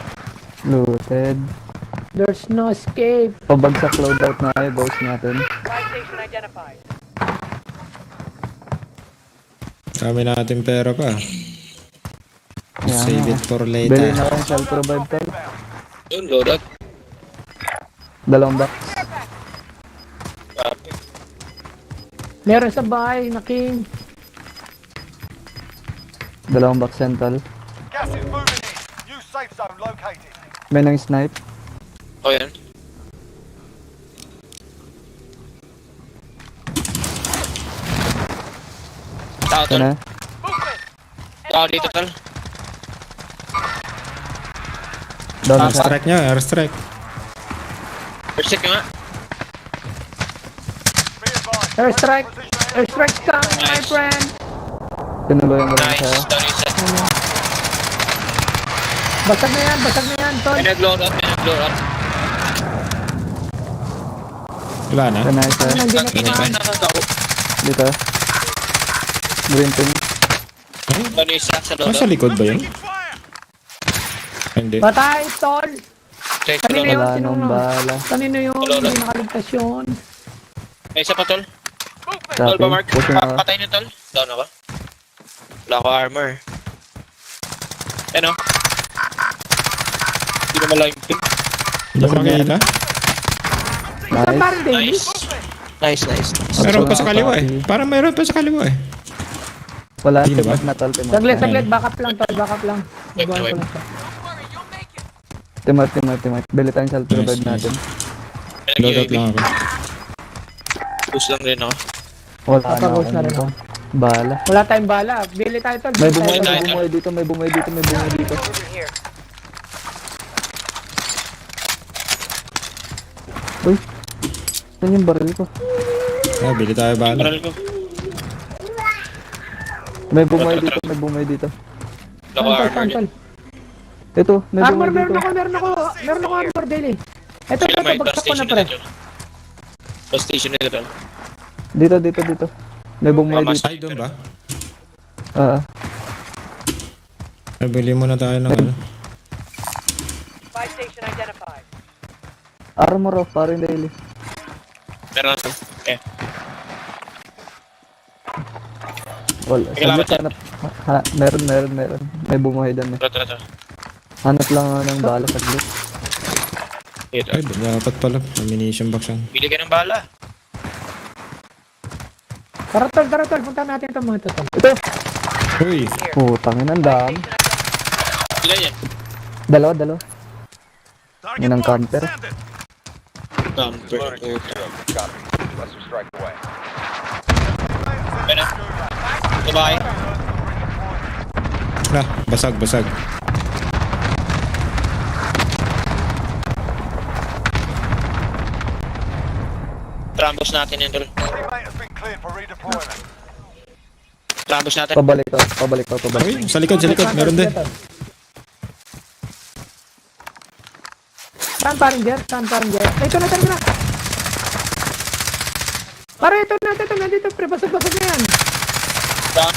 Looted. There's no escape. Pabagsak loadout na kayo, boss natin. Kami natin pera pa. Yeah. Save it for Bili later. na kayong self-revive tol. Yun, loadout. 2 box. Grabe. Meron sa bahay na king. Dalawang back central. Gas is moving in. New safe zone located. May nang snipe. Oh, yan. Tao, Ito tol. na. Tao dito, tol. Down na siya. Airstrike niya, airstrike. First check nyo nga. Be advised. Airstrike. Precision Airstrike coming, my Nice. friend. Tinuloyan mo lang Nice. siya. Down yung set. Basag na yan, tol. May nag-load up, may nag-load up. Wala na. Ito na isa. Hindi na Hindi tumaan. ko nakagawa. Dito. Green pin. Down yung isa sa load Nasa up. likod ba yun? Hindi. Patay, tol. Check sa Kanina load up. yun, Wala sino nung na? bala. Kanino yun? Wala, wala. Hindi nakaligtas yun. May isa pa, tol. Tol Copy. ba, Mark? Pushing ako. Patay na, tol. Down ako. Wala ko armor. Ano? Hindi naman lang yung pin. Hindi ko makita. Saan Nice. parang daily? Nice. Nice, nice, nice. Meron pa sa Copy. kaliwa eh. Parang meron pa sa kaliwa eh. Wala. Hindi ba? Timot na tol. Timot. Saglit, backup lang, tol, backup lang. Wait, Ibuhan ko wait. lang siya. Timot. Bilitan sa alter bed Nice, natin. Loadout lang ako. Boost lang rin ako. Wala na Papagos akong na rin ako. bala. Wala tayong bala. Bili tayo, tol. May Bili tayo, bumuhay, tol. may bumuhay dito, may bumuhay dito, may bumuhay dito. Uy, saan yung baril ko? Oh, bili tayo bala. Paral ko. May bumuhay dito, may bumuhay dito. Wala ko Tol, armor tol, din. tol. Ito, may Armor, bumuhay dito. meron ako armor daily. Ito, Sila may bagsak bus ko na, station pre. nito. Bus station nito, tol. Dito. May bumuhay Mamas. dito. Ay, doon ba? Bili muna tayo ng ano. Buy station identified. Armor off, parang daily. Meron tol. Okay. Wala, Kailangan saglit, hanap. Meron. May bumuhay doon eh. Tara. Hanap lang ako ng bala saglit. Ito. Ay, dapat pala. Ammunition box yan. Bili ka ng bala. Tara, tol. Punta natin ito mga ito, tol. Ito! Uy! Putangin ang dami. Ilan yan? Dalawa. Target Yan ang marked. camper. Send it. Camper. Cluster strike away. Ano? Goodbye. Ah, basag. Trambos natin yan, tol. Teammate has been cleared for redeployment. Trambos natin. Pabalik ko. Uy, sa likod. Meron din. Saan parang dyan? Ito na. Para ito na, nandito, pre. Basag na yan. Down.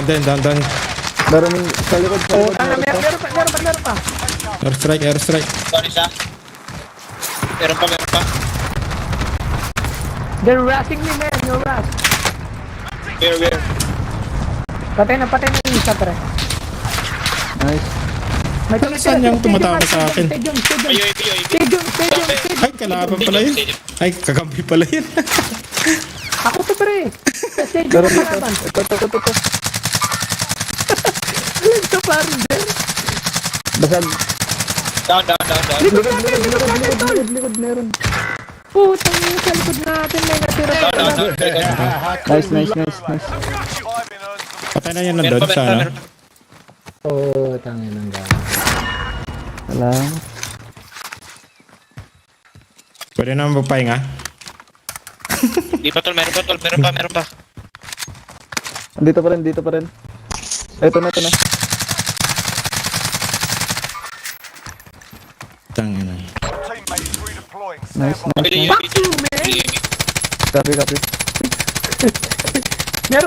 Down. Meron yung sa likod. Meron pa. Airstrike. Down isa. Meron pa. They're rushing me, man. You're rush. Where? Patay na yung isa, pre. Nice. May Saan yung tumatama sa akin? Stadium. UAV. Ay, kalaban pala yun. Ay, kakampi pala yun. Ako to, pre. Sa stadium Meron ang dito. kalaban. Ito. Ito parang dyan. Basag. Down. Likod, meron. Putang yung sa likod natin. May natira pa. Nice. 5 in earns. Patay na yan Meron nandun pa. sa ano. Putang yun ang gano'n. Salamat. Pwede naman magpahinga. Di pa, tol. Meron pa. Dito pa rin. Ito na. Tangin na. Teammate is redeploying. Nice. UAV. Copy.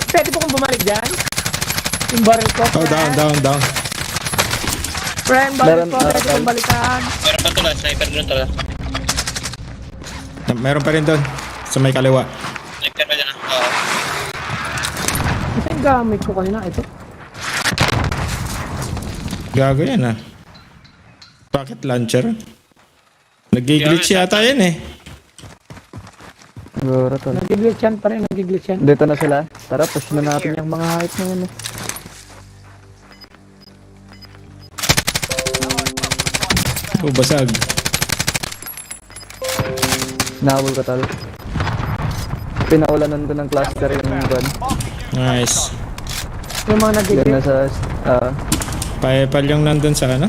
Pwede po kong bumalik dyan? Yung barrel ko. Oh, down. Friend, barrel Meron, ko. Pwede kong balikan. Meron pa, tol. Sniper doon, tol. Meron pa rin doon. Sa may kaliwa. Sniper pa dyan, ah. Ito yung gamit ko kanina. Ito. Gago yan ah. Rocket launcher. Nag-glitch yata yan eh. Siguro tol. Nagiglitch yan pa rin, nagiglitch yan. Dito na sila. Tara, push na natin yung mga hype na yun. Oh, basag. Nahabol ko tol. Pinaulanan ko ng cluster yung gun. Nice. Yung mga Yan nagiglitch. na sa... Paepal yung nandun sa ano?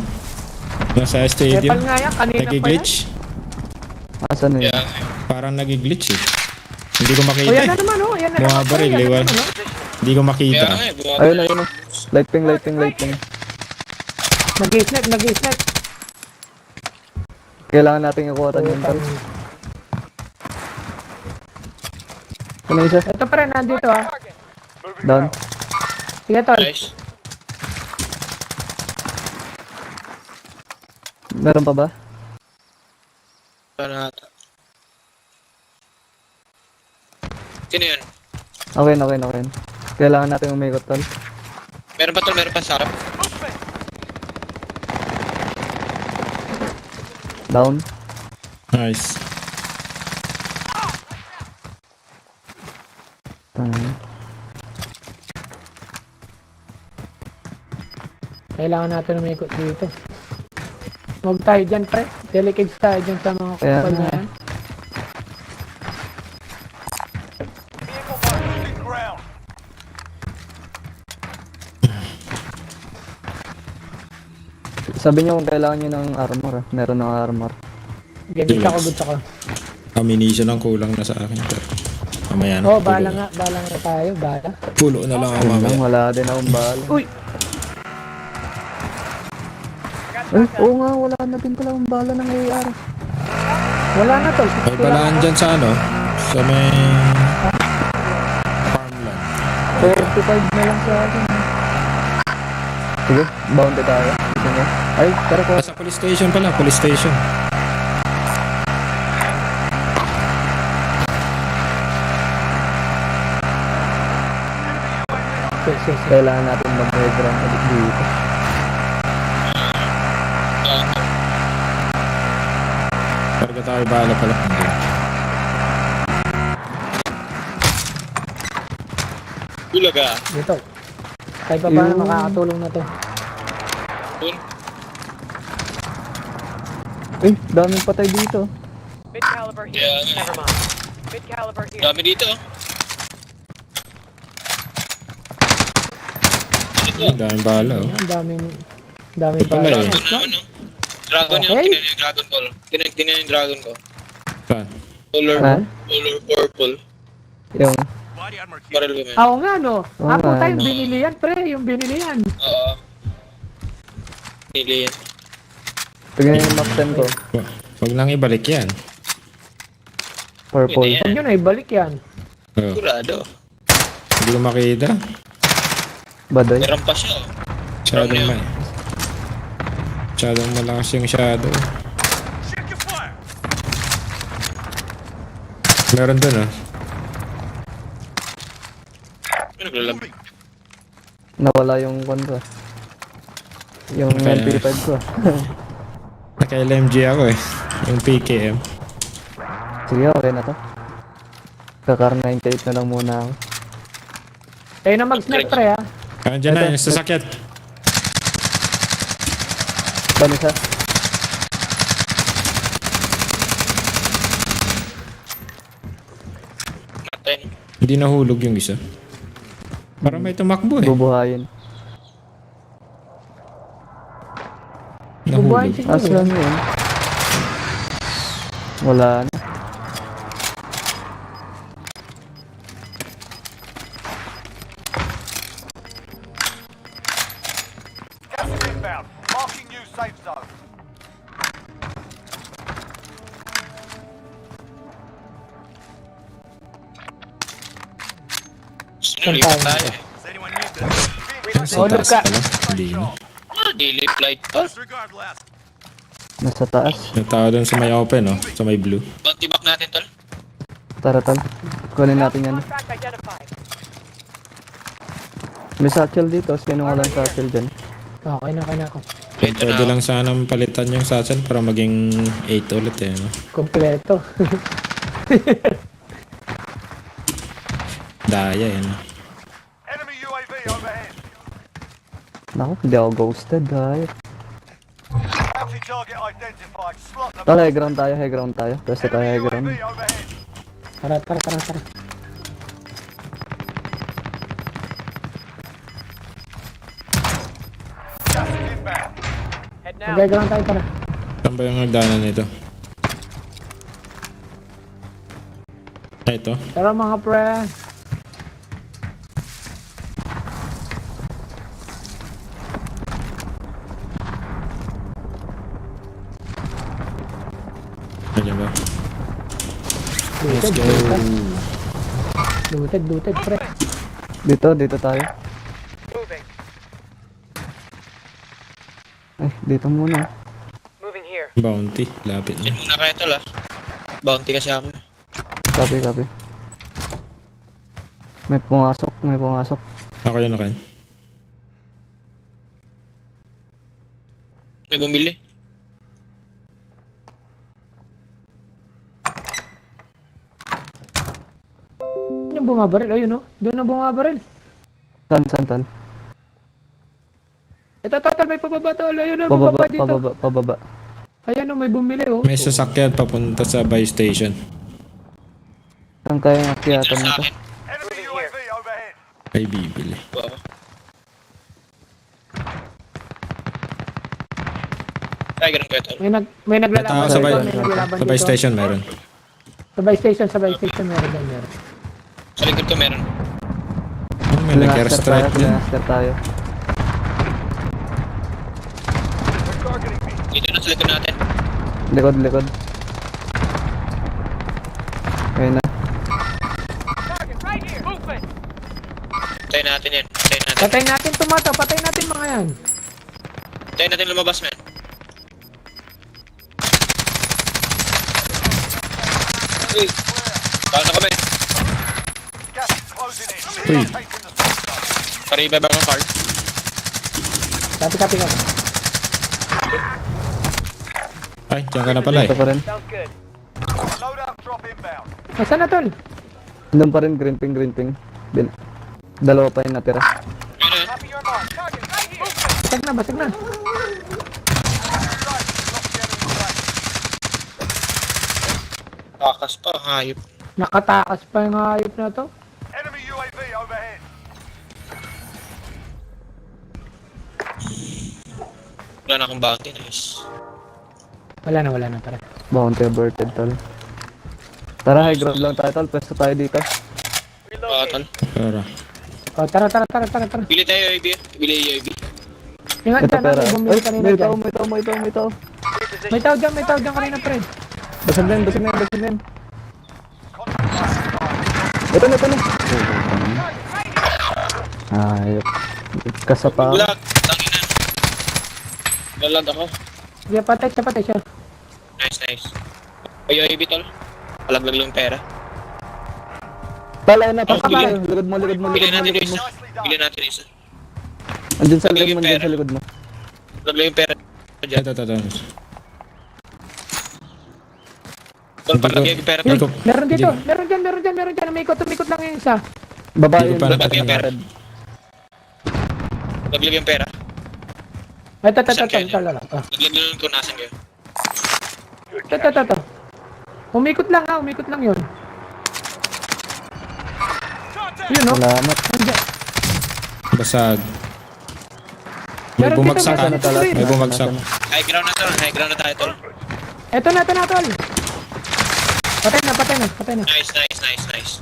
Nasa stadium. Epal nga yan, kanina pa yan. Nag-glitch. asan na yun? Parang nag-glitch eh. Hindi ko makita O yan eh. na naman, oh. Yan na naman. Bumabaril, Yan na liwan. naman, oh. Hindi ko makita. Ayun, ayun. Light ping. Nag-snipe, nag-snipe. Kailangan natin ikuha yun tol. Ano isa? Ito pa rin, nandito ah. Down. Sige, tol. Meron pa ba? Sino yun? Okay. Kailangan natin umikot tol. Meron pa tol, meron pa sa harap. Down. Nice. Kailangan natin umikot dito. Huwag tayo dyan, pre. Delicate tayo dyan sa mga Kaya kupal na nga. yan. Vehicle losing ground. Sabi niyo kung kailangan niyo ng armor. Meron ng armor. Goods ako. Ammunition ang kulang na sa akin. Mamaya na. Oh, bala nga tayo, bala. Pulo na lang ako mamaya. Wala din akong bala. Uy! Oo nga, wala na din pala akong bala ng AR. Wala na tol. May balaan dyan sa ano? Sa may... farmland. 45 na lang sa akin. Sige, bounty tayo. Gusto niyo? Ay, tara ko. Sa police station pala, police station. Kailangan natin mag-reground ulit dito. Karga tayo bala pala. Bulaga. Dito. Kahit pa paano makakatulong na to. Eh, daming patay dito. Mid caliber here. Never mind. Mid caliber here. Dami dito. Ang daming bala oh. Ang daming Ito pala bala. eh. Dragon yun. Okay. Tinan yung dragon ko. Tinan yung dragon ko. Saan? Color Ha? purple. Yung, Barrel women. Oo nga no. Oo Apo nga, tayo no. binili yan, pre. Yung binili yan. Oo. Pili yan. tignan yung map 10 ko. Huwag nang ibalik yan. Purple. Yan. Huwag nyo na ibalik yan. Oh. Sigurado. Hindi ko makita. Badoy. Meron pa siya. Masyadong may. Masyadong malakas yung shadow. Check your fire. Meron dun ah. May naglalamig. Nawala yung kwan ko. Yung Okay. MP5 ko. Naka-LMG ako eh. Yung PKM. Sige, okay na to. Kakar 98 na lang muna ako. Kayo na mag-snipe, pre ha. Andiyan na yung sasakyan. Banisa. Natin. Hindi nahulog yung isa. Parang may tumakbo eh. Bubuhayin. Bubuhayin Nahulog. siguro. Asan yun? Wala na. Gas is inbound. Marking new safe zone. Lipat tayo. Does anyone need this? Sa Oh, taas Luka. pala. Hindi na. Daily flight pa. Disregard last. Nasa taas. Yung tao dun sa may open oh. Sa may blue. Bounty back natin tol. Tara tal. Kunin natin yan. Contract identified. May satchel dito. Sino walang satchel dyan? Okay na ako. Ito Pwede na. lang sanang palitan yung satchel para maging 8 ulit eh. No? Kompleto. Daya yan. Enemy UAV overhead. Naku, hindi ako ghosted, ay. Bounty target identified. Slot them. Tara, high ground tayo. Pwede tayo high ground. UAV overhead. Tara. Gas is inbound. Head now. Mag-ground tayo, tara. Saan ba yung nagdaanan nito? Ito. Tara mga pre. Nandiyan ba? Looted, pre. Dito tayo. Moving. Dito muna. Moving here. Bounty. Lapit na. Yan muna kayo tol Bounty kasi ako. Copy. May pumasok. Ako yun, Ken. May bumili. Ano bumabaril? Ayun, no? Doon na bumabaril. Tan. Ito, total, may pababa, tol. Ayun, no? Pababa dito. Pababa. Ayan, no? May bumili, oh. May sasakyan papunta sa buy station. Saan kaya nakyatan Sa nito? akin. Enemy UAV overhead. Ay, bibili. Wow. Ay, ganun kayo tol. May naglalaban. Sa buy, dito, may naglalaban sa buy dito. station meron. Sa buy station, meron. Sa likod ko meron. Ano, may nag-airstrike din. Blaster tayo. Dito na sa likod natin. Likod. Ayun na. Target right here. Movement. Patayin natin yan. Patayin natin tumato. Patayin natin mga yan. Patayin natin lumabas, man. Uy. Paano kami? Gas is closing in. Uy. Taking the safe zone. Pariba ba ang card? Copy ka. Ay, diyan ka na pala eh. Ito pa rin. Sounds good. Loadout drop inbound. Nasaan na, tol? Doon pa rin, green ping. Dalawa pa yung natira. Ayun na. Copy your mark. Target right here. Basag na. Right. Lost the enemy flag. Takas pa, hayop. Nakatakas pa yung hayop na to. Enemy UAV overhead. Wala na akong bounty, nice. Wala na, tara. Bounty averted, tol. Tara, high ground lang tayo, tol. Pwesto tayo dito. Tol. Para. Oh, tara. Bili tayo UAV. Bili UAV. Yung Ito andyan, pera. may bumili kanina May dyan. tao. May tao dyan kanina, pre. Basag na yan. Ito na. Ayop. Kasapa. Lag. Tangina. Lalag ako. Sige, patay siya. Nice. Ay, UAV tol. Palaglag lang yung pera. Tala na, Oh, pasok bili. tayo. Likod mo. Bili natin isa. Bili natin isa. Andyan sa Laglag likod mo, yung pera. likod mo. Palaglag yung pera. Diyan. Ito. Tol, palaglag yung pera Uy, tol. meron dyan. Umikot lang yung isa. Babae Hindi yun. ko pa Palaglag yung pera. Palaglag yung pera. Ay, tala. Palaglag yung kung nasan kayo. Ito. Umikot lang yun. Yun, no? Salamat. Basag. May Meron bumagsak dito, ah. meron dito. May bumagsak. High ground na tayo tol. Ito na, tol. Patay na. Nice.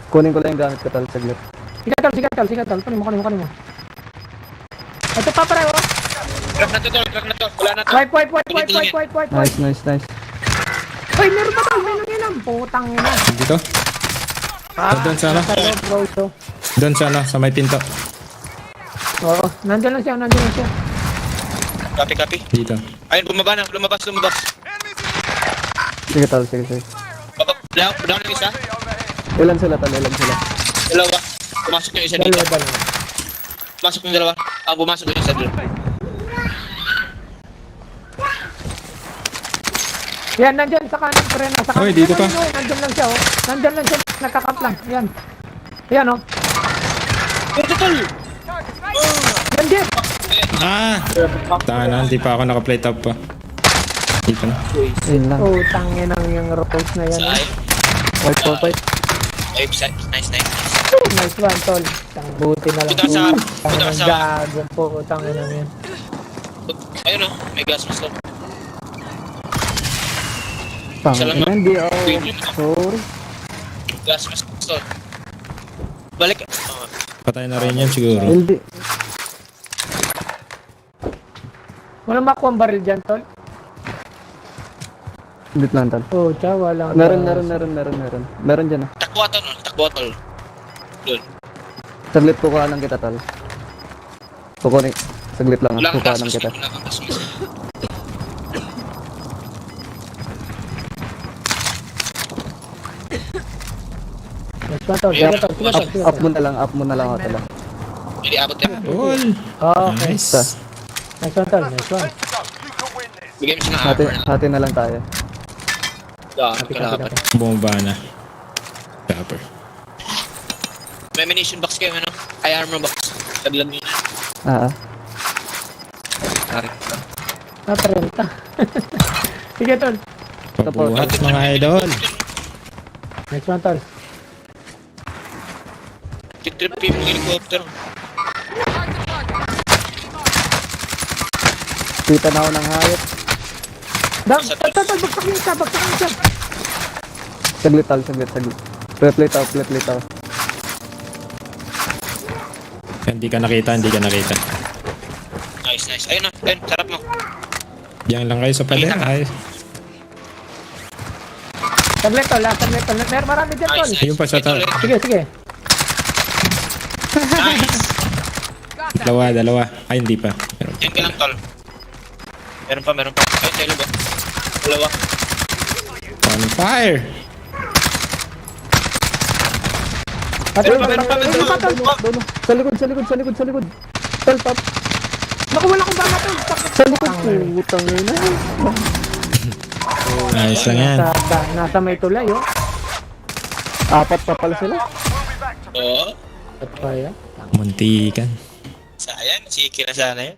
Kunin ko lang yung gamit ko, tol. Saglit. Sige, tol. Kunin mo. Ito pa, pare, oh. Crack na to. Wala na to. Wipe. Nice. Uy, meron pa, tol. May nanginom. Putang ina. Dito? Doon sana. Sa loob, bro. Doon sana, sa may pinto. Oo, nandiyan lang siya. Copy. Dito. Ayun, bumaba na. Lumabas. Sige, tol. Sige. Baba. Down yung isa. Ilan sila, tol? Dalawa. Pumasok yung isa dito. Dalawa. Pumasok yung dalawa. Pumasok yung isa dito. Yan, nandyan sa kanan, pre. Nasa kanan. Uy, dito pa. Nandyan lang siya, oh. Nandyan lang siya. Nakakamp lang. Yan. Ayan, oh. Ito, tol! Yan, Jeff. Ah! Tana, hindi pa ako naka-plate up pa. Dito na. Yun lang. Oh, tangin ang yung rose na yan. Sa White for fight. Nice. Nice one, tol. Tang buti na lang. Punta ka sa... Gagawin po, tangin na yan. Ayun o, may gas mask tol. Tangin Salamat. na, hindi ako. Sorry. Gas mask tol. Balik. Patay na rin yan siguro. Hindi. Walang makuha ang baril dyan, tol. Hindi lang tal. Oh, tsawa lang. Meron dyan ah. Takbo tol. Doon. Saglit ko lang kita tal. Kukunin. Saglit lang. Wala kang Kukuha gas lang mask. kita. Wala kang gas mask. Nice one, tol. Sige, tol. Sige, tol. Sige, Up tol. mo na lang ako tala. Hindi abot yan. All! Okay. Nice. Nice one, tol. Nice one. Let's go. You can win this. Bigay mo siya ng armor na. Hati na lang tayo. Kalaban. Bomba na. Chopper. May ammunition box kayo, ano? Ay, armor box. Taglag nyo na. Ah. Sorry. Naparenta. Sige, tol. Pabuhat mga idol. Nice one, tol. Trip yung helicopter. Kita na ako ng hayop. Tol, bagsak yung isa. Bagsak yung isa. Saglit. Play out. Hindi ka nakita. Nice. Ayun na. Ayun, sarap mo. Diyan lang kayo sa pader. Ay, Saglit, tol. Saglit, tol. Marami dyan, tol. Nice. Ayun pa sa Ito, ta- Sige. Nice. dalawa. Ay, hindi pa. Pero, Diyan ka lang, tol. Meron pa. Ayun, tayo ba? Dalawa. on fire! Meron pa. Doon. Sa likod. Tal, pap. Naku, wala akong bala, tol. Sa likod. Putang ina. Ayos lang yan. Nasa may tulay, oh. Apat pa pala sila. Oo. At pa yan. Muntikan. Sayang. Siki na sana yun.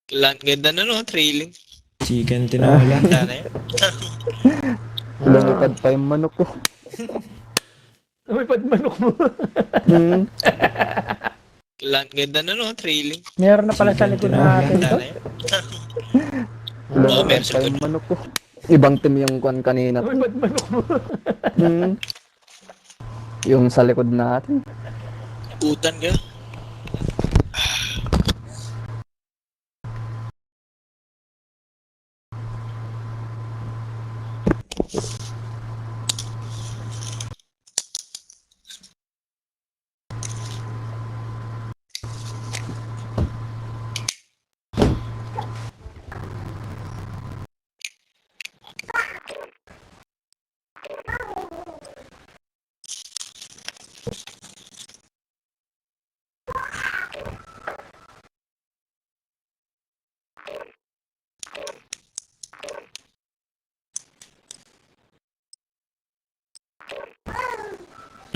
Ganda na no, trailing. Chicken tinola. Sana yun. Lumipad pa yung manok ko. May padmanok mo. Ganda na no, trailing. Meron na pala sa likod natin, Sana tol. yun. Oo, meron Lumipad sa pa likod. yung manok ko. Ibang team yung kwan kanina. May padmanok mo. Yung sa likod natin. Utan ka.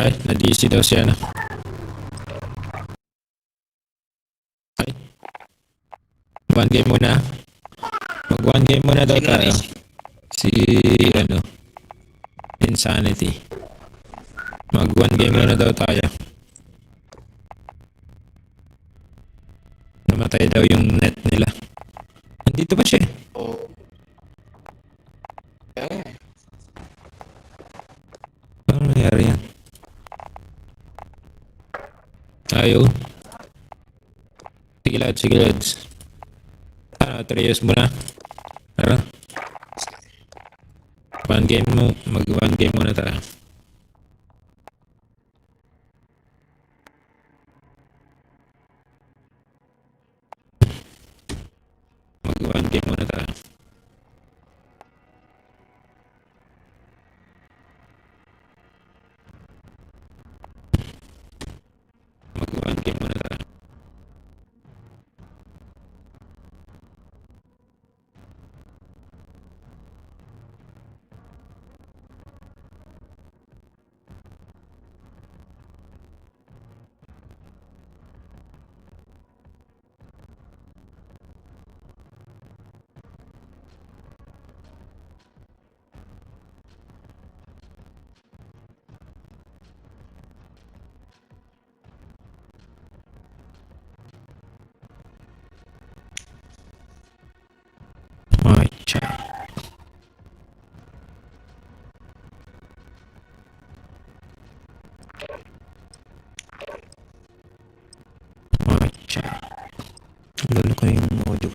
Ay, na-DC daw siya na. Ay. One game muna. Mag one game muna daw tayo. Si, Insanity. Mag one game muna daw tayo. Namatay daw yung net nila. Nandito pa siya eh. Paano nangyari yan? Ayaw. Sige lads. Ano, trios muna. Tara. One game muna tayo. One game muna tayo. One game muna tayo.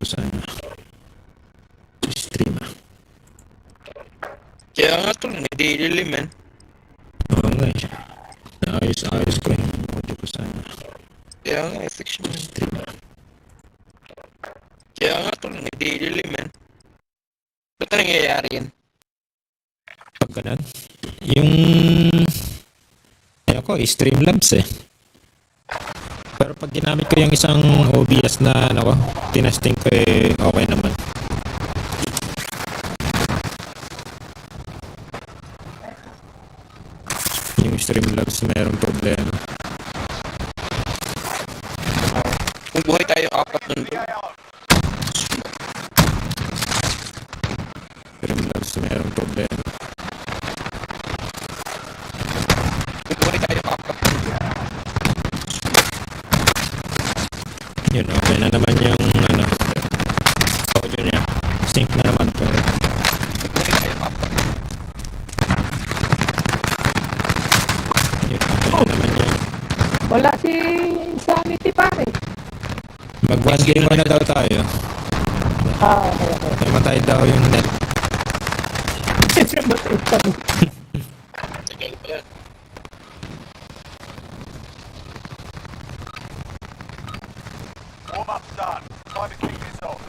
sana. Stream Kaya nga tol, nagdidilim man. Oo nga eh. Ayos ko yung audio ko sana. Kaya nga, effects mo. Stream Kaya nga tol, nagdidilim man. Ba't na nangyayari yan? Pag ganun. Yung... Ayoko, Streamlabs eh. Pero pag ginamit ko yung isang OBS na ano ko, tinesting ko eh, okay naman. Yung Streamlabs mayroong problema. Kung buhay tayo apat nun tol. Streamlabs mayroong problema. Kung buhay tayo apat nun tol. Yun, okay na naman yung ano, audio niya. Sync na naman pero Kung buhay tayo apat. yun, okay na naman yun. Wala si Insanity pare. Mag 1 game muna daw tayo. Okay. Namatay daw yung net. Tagal pa yan. Warm up's done. Time to kick this off.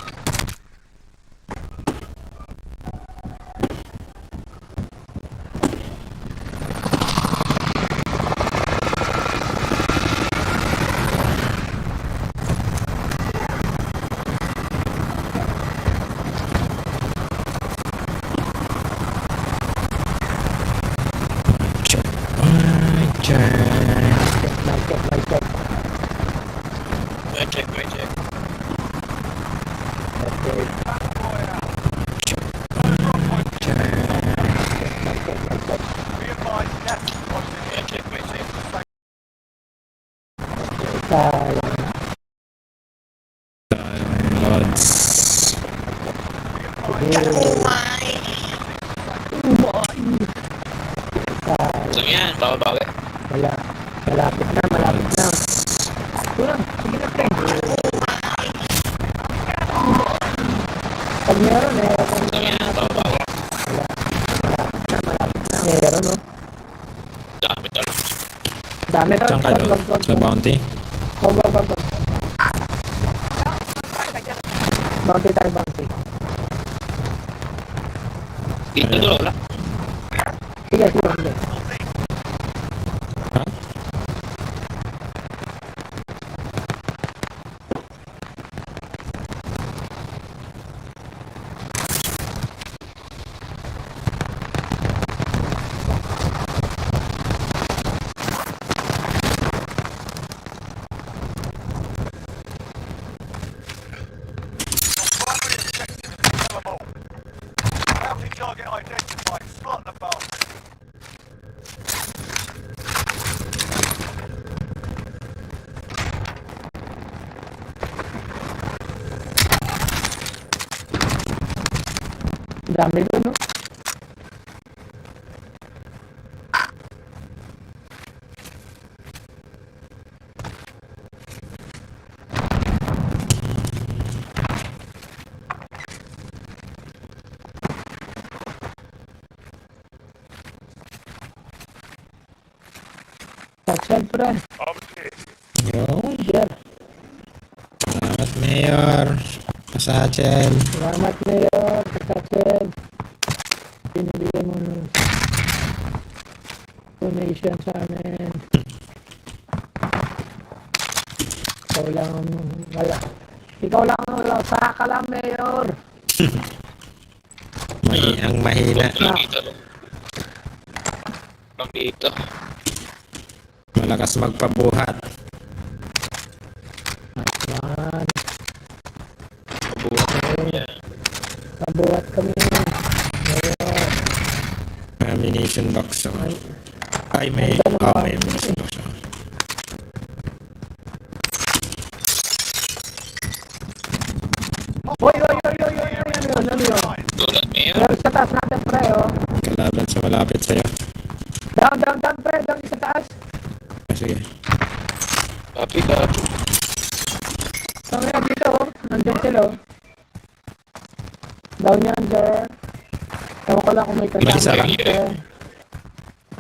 Check my check. May check. Be advised, gas is closing in. May check. Lods. So yan, babawi. Malapit na. Kulang, sige na pre. Pag meron eh, So yan, babawi. meron no. Dami tol. Dami na. Saan ka doon? Sa bounty? Wag. Bounty tayo, bounty. Dito tol, wala. Sige. Ha? Bounty target identified. Slot the bomb. Dami doon no. Siyempre, Yun. sir. Salamat, Mayor. Pasachel. Salamat Mayor, Kasachel. Pinibigyan mo ng donation sa amin. Ikaw lang wala. Saka ka lang, Mayor. Ang mahina. Lang dito. Malakas magpabuhat. Man, Pabuhat niya. nabuhat kami. Mayor. Ammunition box. Ay, may ammunition box. Oy. Ano yun? Tulad Mayor. Pero sa taas natin, pre, oh. Kalaban sa malapit sa'yo. Down, pre. Down sa taas. Sige. Copy. Kami dito, oh. Nandun sila, oh. Down yan, Jar. Ewan ko lang kung may May isa kasama lang. ka.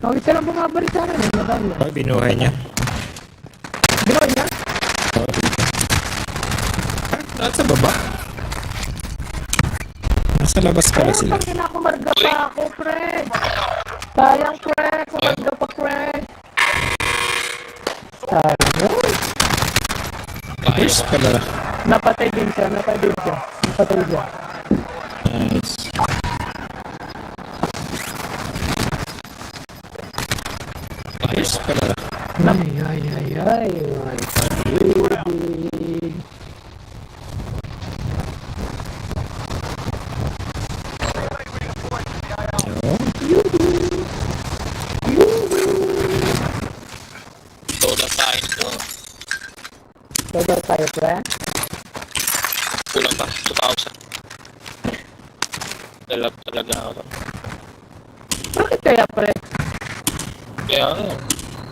Oh, isa lang bumabalik sa akin. Down yan. Ay, binuhay niya. Ginoy niya? Oh, dito. Nasa baba. Nasa labas pala sila. Tangin ako, marga pa ako, pre. Sayang, pre. Kumarga pa, pre. Sayang. Ayos pala. Napatay din siya. Napatay siya. Nice. Ayos pala. Ay. My baby. Toda tayo to. Todo tayo, pre. Kulang pa, 2,000. Dalap talaga ako. Bakit kaya, pre? Kaya,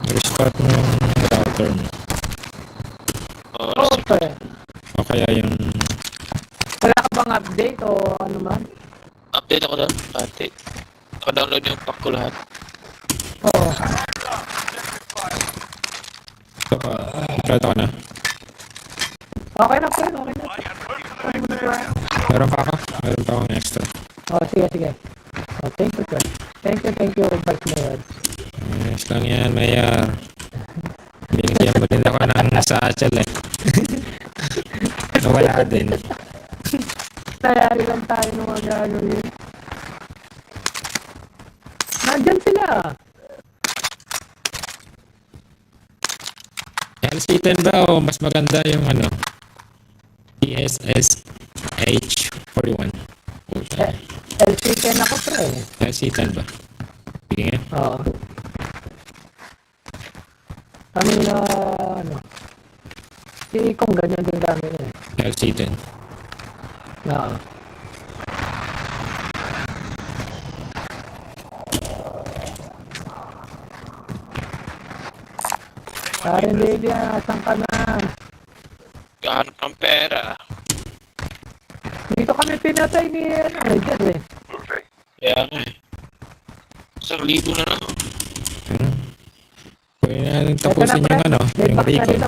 Restart mo yung router mo. Oo, pre. O kaya yung... Wala ka bang update o ano man? update ako doon. Update. Naka-download yung pack ko lahat. Oo. Kahit ako na. Okay na, pre. Okay na. Meron pa ako? Meron pa akong extra. Oh, sige. Oh, thank you, pre. Thank you, Vice Mayor. Ayos lang yan, Mayor. Binigyan mo din ako ng satchel eh. Nawala din. Tayari lang tayo ng mga gagawin. Nandyan sila. LC10 ba o mas maganda yung ano? PSS H41. LC10 ako, pre. LC10 ba? Sige nga. Oo. Kami na, ano, kung ganyan din kami eh. LC10. Oo. Karen Lady, asan ka na? Gahanap ng pera. Dito kami pinatay ni, Ranger eh. Kaya nga eh. 1,000 na lang. Pwede natin tapusin yung ano, yung recon.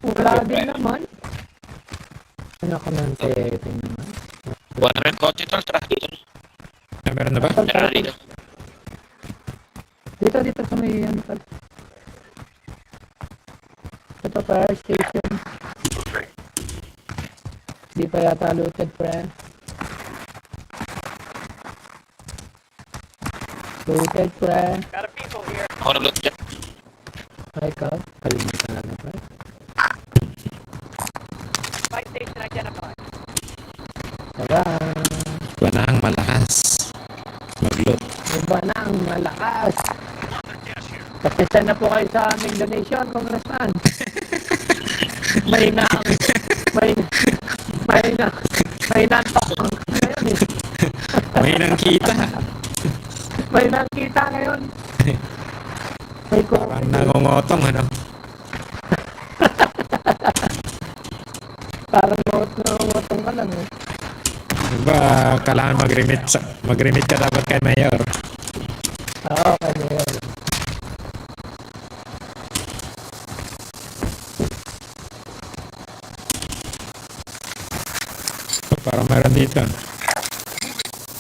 Wala din naman. Ano ka man setting naman? Wala na rin kotse tol, tara dito. Meron na ba? Tara dito. Dito sa may ano pa. Ito fire station. Di pa yata looted, friend. Looted, friend. Got a people here. Ako nag-loot dyan. Ay, ikaw. Kalimutan na lang, friend. Fight station identified. Tara. Iba na ang malakas. Mag-loot. Iba na ang malakas. Pasensya na po kayo sa aming donation, Congressman. May na ang tokang ngayon eh. May nang kita. May nakita ngayon. May Parang nangungotong ano. Parang nangungotong ka lang eh. Diba, kailangan mag-remit ka dapat kay Mayor. Oo, kaya yun. Parang meron dito.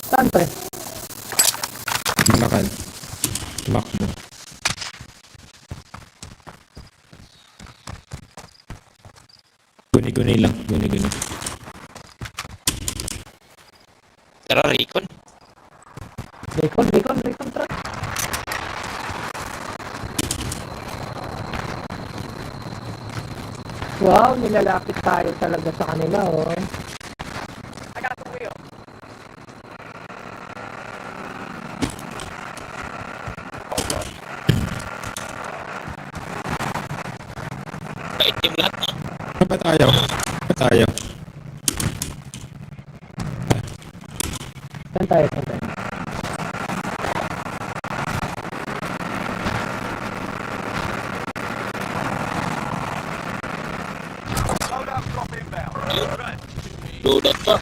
Saan, pre? Malakad. Tumakbo. Guni-guni lang. Guni-guni. Tara, recon. Recon, truck. Wow, nilalapit tayo talaga sa kanila, oh. I got the wheel. Bait yung lahat no? Ano ba tayo? Saan tayo? Loadout drop inbound. Load up pa.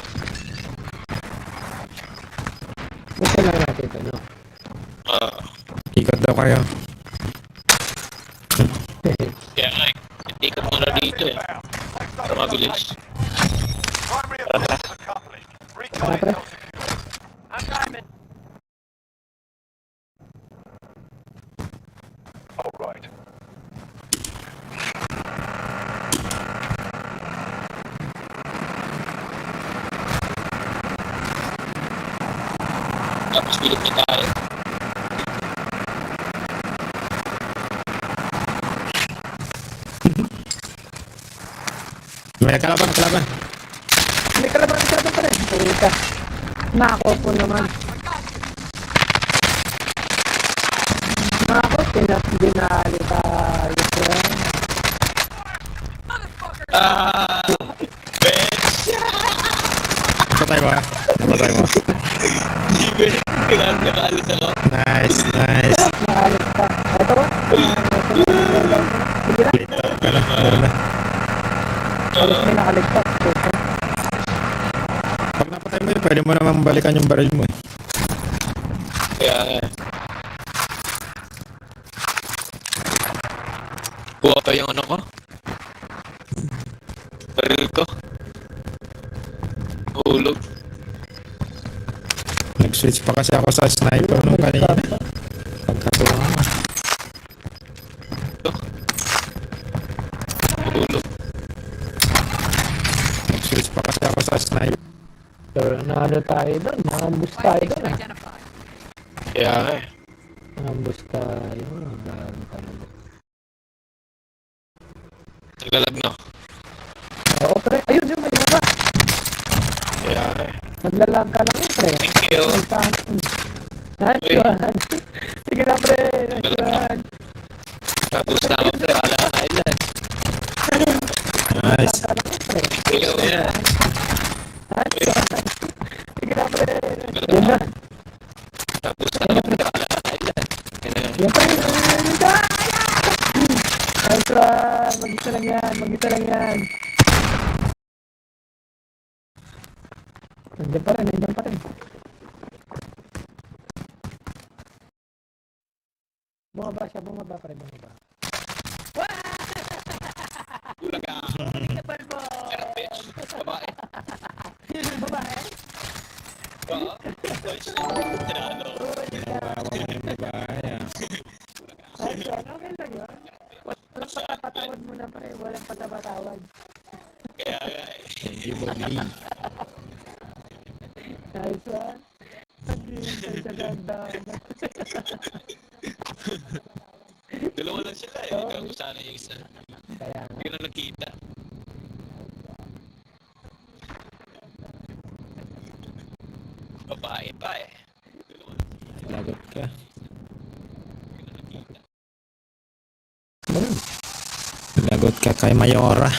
Ikot daw kayo. Kaya nga eh. Ikot mo na dito eh. Para mabilis. Primary objectives accomplished. Recon intel secure. I'm diving. All right. Tapos pilit na tayo. May kalaban, kalaban. May kalaban masyado pa rin. Purita. Nako po naman. Nako, dinali tayo. Napatay mo. Napatay mo. Kailangan nakaalis ako. Nice, nice. Naalis pa. Ito ba? Sige na. Ka na, meron na. Alis may nakaligtas. Pag napatay mo yun, pwede mo naman balikan yung baril mo eh. Kaya nga. Kuha pa yung ano ko. Baril ko. Hulog. Nag-switch pa kasi ako sa sniper nung kanina. Pagkatuwa mo. Hulog. Nag-switch pa kasi ako sa sniper. Pero ano tayo doon? Maambus tayo doon. Kaya nga eh. Maambus tayo. Grabe talaga. Naglalag na. Oo, pre. Ayun yung may baba. Kaya nga eh. Maglalag ka lang yun, pre. Thank you. Nice one. Sige na, pre. Nice one. Tapos na ako pre. Wala ka ilan. Nice. Thank you. Yeah. Nice one. Sige na, pre. Yun na. Tapos na ako pre. Wala ka ilan. Yan, pre. Nice one. Mag-isa lang yan. Mag-isa lang yan. Nandiyan pa rin. Nandiyan pa rin. Bumaba siya. Bumaba pa rin. Bumaba. Ulaga. Erang bitch. Babae. Babae? Oo. Tinalo. Bawang yung babae ah. Nice one. Okay lang yun. Walang patapatawad mo na, pre. Walang patapatawad. Kaya nga eh. Thank you, Bobby. Nice one. Naghihintay sa ganda. Dalawa lang sila eh. Ikaw ko sana yung isa. Kaya nga. Hindi na nakita. Babae pa eh. Lagot ka. Lagot ka kay Mayora.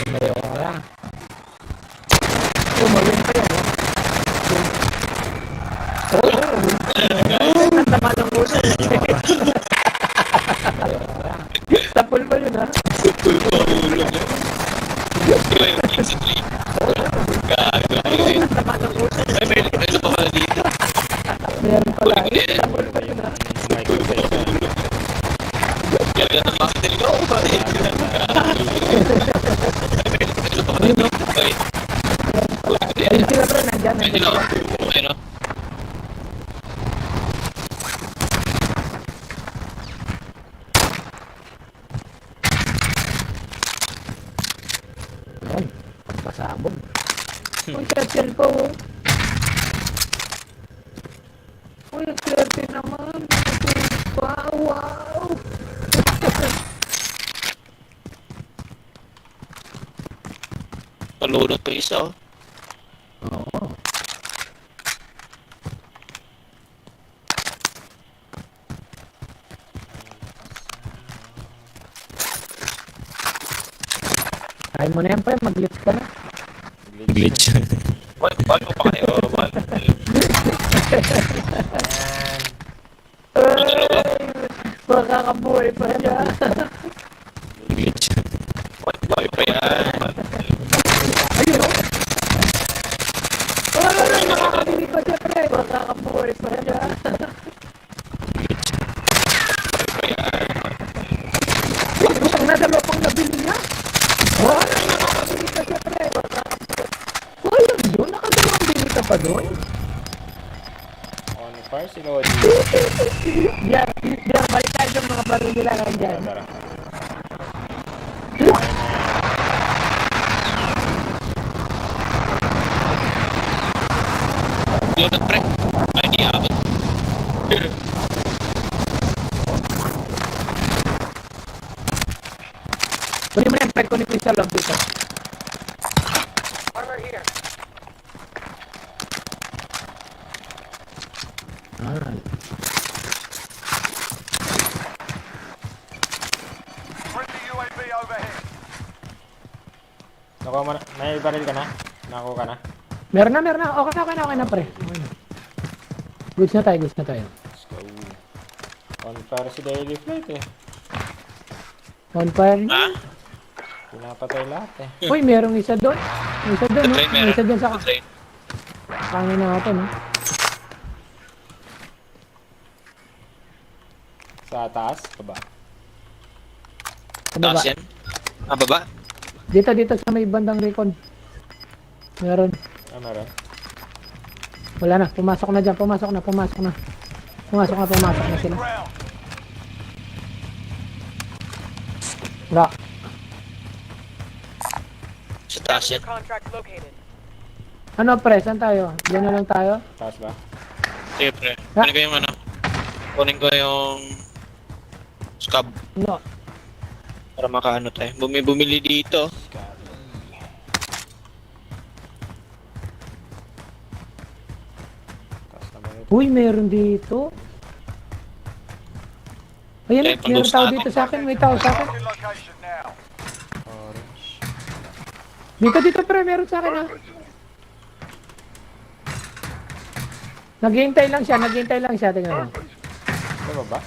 May ora. Umawin pa yan, oh. Ang tama ng ulo. Tapol pa yun, ha? Pupul ko ang ulo mo. Iba yung pizza tree. Gago. Ang tama ng ulo. Ay, may isa pa pala dito. Meron pala. Tapol pa yun, ha? Pupul ko ang ulo. Kaya na bakit ko. Isa pa pala dito. Wait. Ayun sila, bro. Nandyan. Ayun o. Ayun o. Ay, pasabog. Uy, shuttle po. Uy, swerte naman. Wow, wow. Palunod pa isa oh. Oo. Kaya mo na yan, pre. Mag-lift ka na. Glitch. Paano pa kayo? Makakabuhay pa siya. Glitch. Paano pa yan? Ayun, o. Nakakadinig pa siya, pre. Makakabuhay pa siya. dalawa pang nabili niya. Wala, nakabili ka siya, pre. Wala doon, nakadalawang bili ka pa doon. On fire si Lodi. Diyan, balik tayo sa mga baril nila lang dyan. Tara. Loaded pre. Ay, di abot. Pwede mo na yung ko ni Pisa lang dito. Armor here. Friendly UAV overhead. Nakuha mo na. May baril ka na? Nakuha ka na? Meron na. Okay na, pre. Goods na tayo. Let's go. On fire si Daily Flight eh. On fire. Ha? Pinapatay lahat eh. Uy, merong isa doon. May isa doon, Train May meron. isa doon sa Train. kangin natin, no? Sa taas, baba. Sa baba. Taas yan. Ah, baba? Dito sa may bandang recon. Meron. Ah, meron. Wala na, pumasok na dyan, pumasok na sila. Ground. Wala. Sa taas yan. Contract located. Ano, pre, saan tayo? Diyan na lang tayo? Taas ba? Sige pre. Ha? Kunin ko yung ano. Kunin ko yung scab No. para makaano tayo. Bumili dito. Taas naman ito. Uy, meron dito. Ayan, Eh, meron tao pag-gusto dito sa akin, may tao sa akin. Marking location now. Orange. Dito, pre, meron sa akin, ha. Naghihintay lang siya, tingnan mo. Sa baba?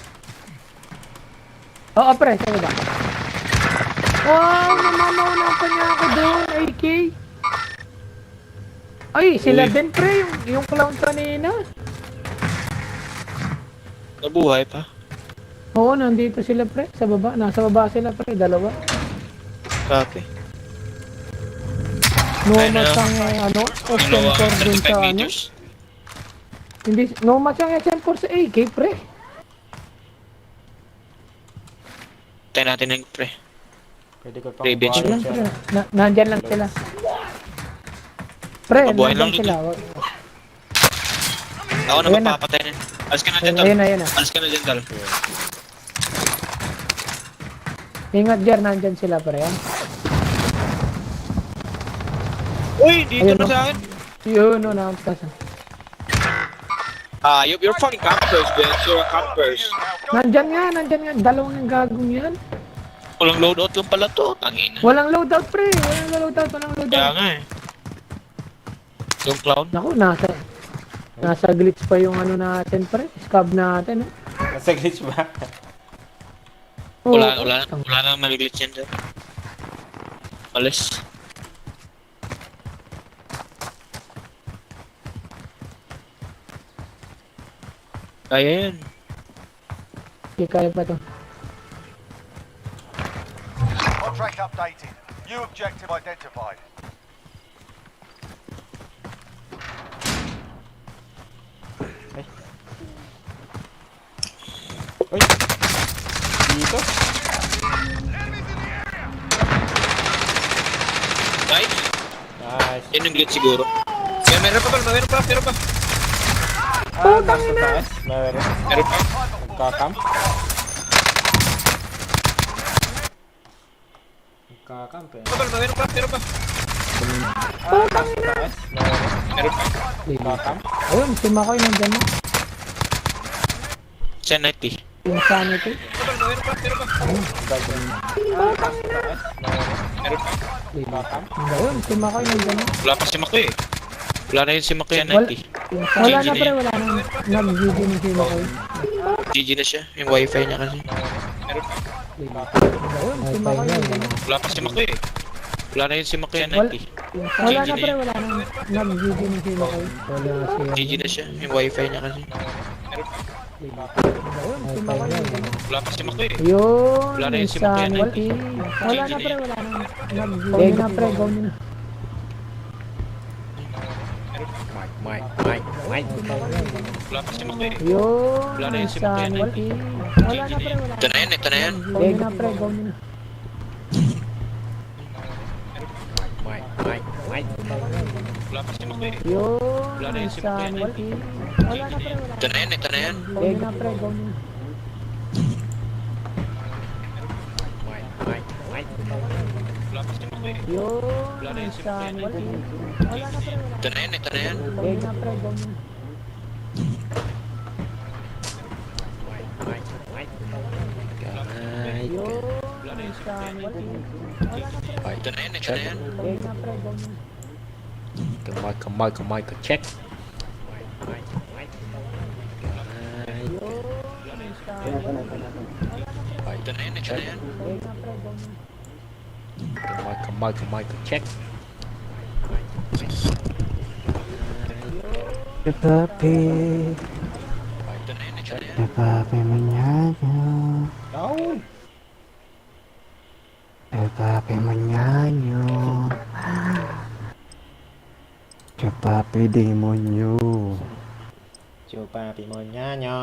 Oo, pre, sa baba. Wow, namamaw pa niya ako doon, AK. Ay, sila Uy. din, pre, yung clown kanina. Nabuhay pa. Oo, nandito sila, pre, sa baba. Nasa baba sila, pre, dalawa. Copy. Nomas ang, SM4 dun sa, 35 meters. Hindi, nomas ang SM4 sa AK, pre. Tayo natin ng pre. Pwede ko pang Pre, bench buhayin lang, siya. Pre, nandyan lang sila. Pre, Mabuhay nandyan lang sila. Ako na Ayan na. magpapatay na. Alis ka na dyan, Tal. Ayun na. Alis ka na dyan, Tal. Ingat, Jer, nandyan sila, pre. ah. Uy, dito Ayun, na no? sa akin. Yun, no, nakapasa. Ah, you're fucking campers, bitch. You're a campers. Nandyan nga. Dalawang yung gagong yan. Walang loadout lang pala to. Tangina. Walang loadout, pre. Walang loadout. Kaya nga eh. Yung clown? Naku, nasa glitch pa yung ano natin, pre. Scab natin, eh. Nasa glitch ba? Oo. Wala na maliglitch yan dyan. Alis. Kaya yan. Hindi kaya pa to. Contract updated. New objective identified. Uy! Dito? Nice. Nice. Yan yung glitch siguro. Kaya meron pa. Ah, nasa taas. Meron. Meron pa. Nagkakam. Nagkakam eh. Meron pa. Ah, nasa taas. Meron pa. Nagkakam. Ayun, si Makoy nandyan na. Sanity. Insanity. Meron pa. Ah, nasa taas. Meron pa. Nagkakam. Ayun, si Makoy nandyan na. Wala pa si Makoy eh. Wala na yun si Makoy. Sanity. Wala na, pre, wala na. Nag-GG na si Makoy. GG na siya. Yung wifi niya kasi. Meron pa. Ayun, si Makoy nandyan na. Wala pa si Makoy eh. Wala na yun si Makoy. Sanity. Wala na, pre, wala na. Nag-GG na si Makoy. Wala GG siya. na siya. Yung wifi niya kasi. Meron pa. Ayun, si Makoy. Wala pa si Makoy. Yun, Wala na yun si Makoy. insanity. Wala na pre, wala na. Go nyo na pre, go nyo na. Mike. Wala pa si Makoy. Yun, Wala na yun si Makoy. insanity. Wala na pre, wala na. Ito na yan, ito na yan. Go nyo na pre, go nyo na. Wala pa si Makoy. Yun, Wala na yun si Makoy. insanity. Wala na pre, wala na. Ito na yan, ito na yan. Go nyo na pre, go nyo na. Wala pa si Makoy. Yun, Wala na yun si Makoy. insanity. Wala na pre, wala na. Ito na yan, ito na yan. Go nyo na pre, go nyo na. Yun, Wala na yun si Makoy. insanity. Wala na pre, Ito na yan, ito na yan. go nyo na pre, go nyo na. Come on, check. Ito na yan, ito na yan. Come on, check. Papi. Ito na yan, ito na yan. Papi manyanyo. Papi manyanyo. Papi demonyo. Chupa pimonyanyo.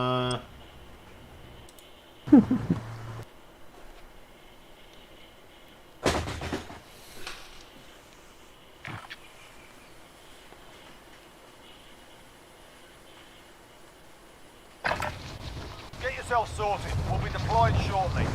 Get yourself sorted. We'll be deployed shortly.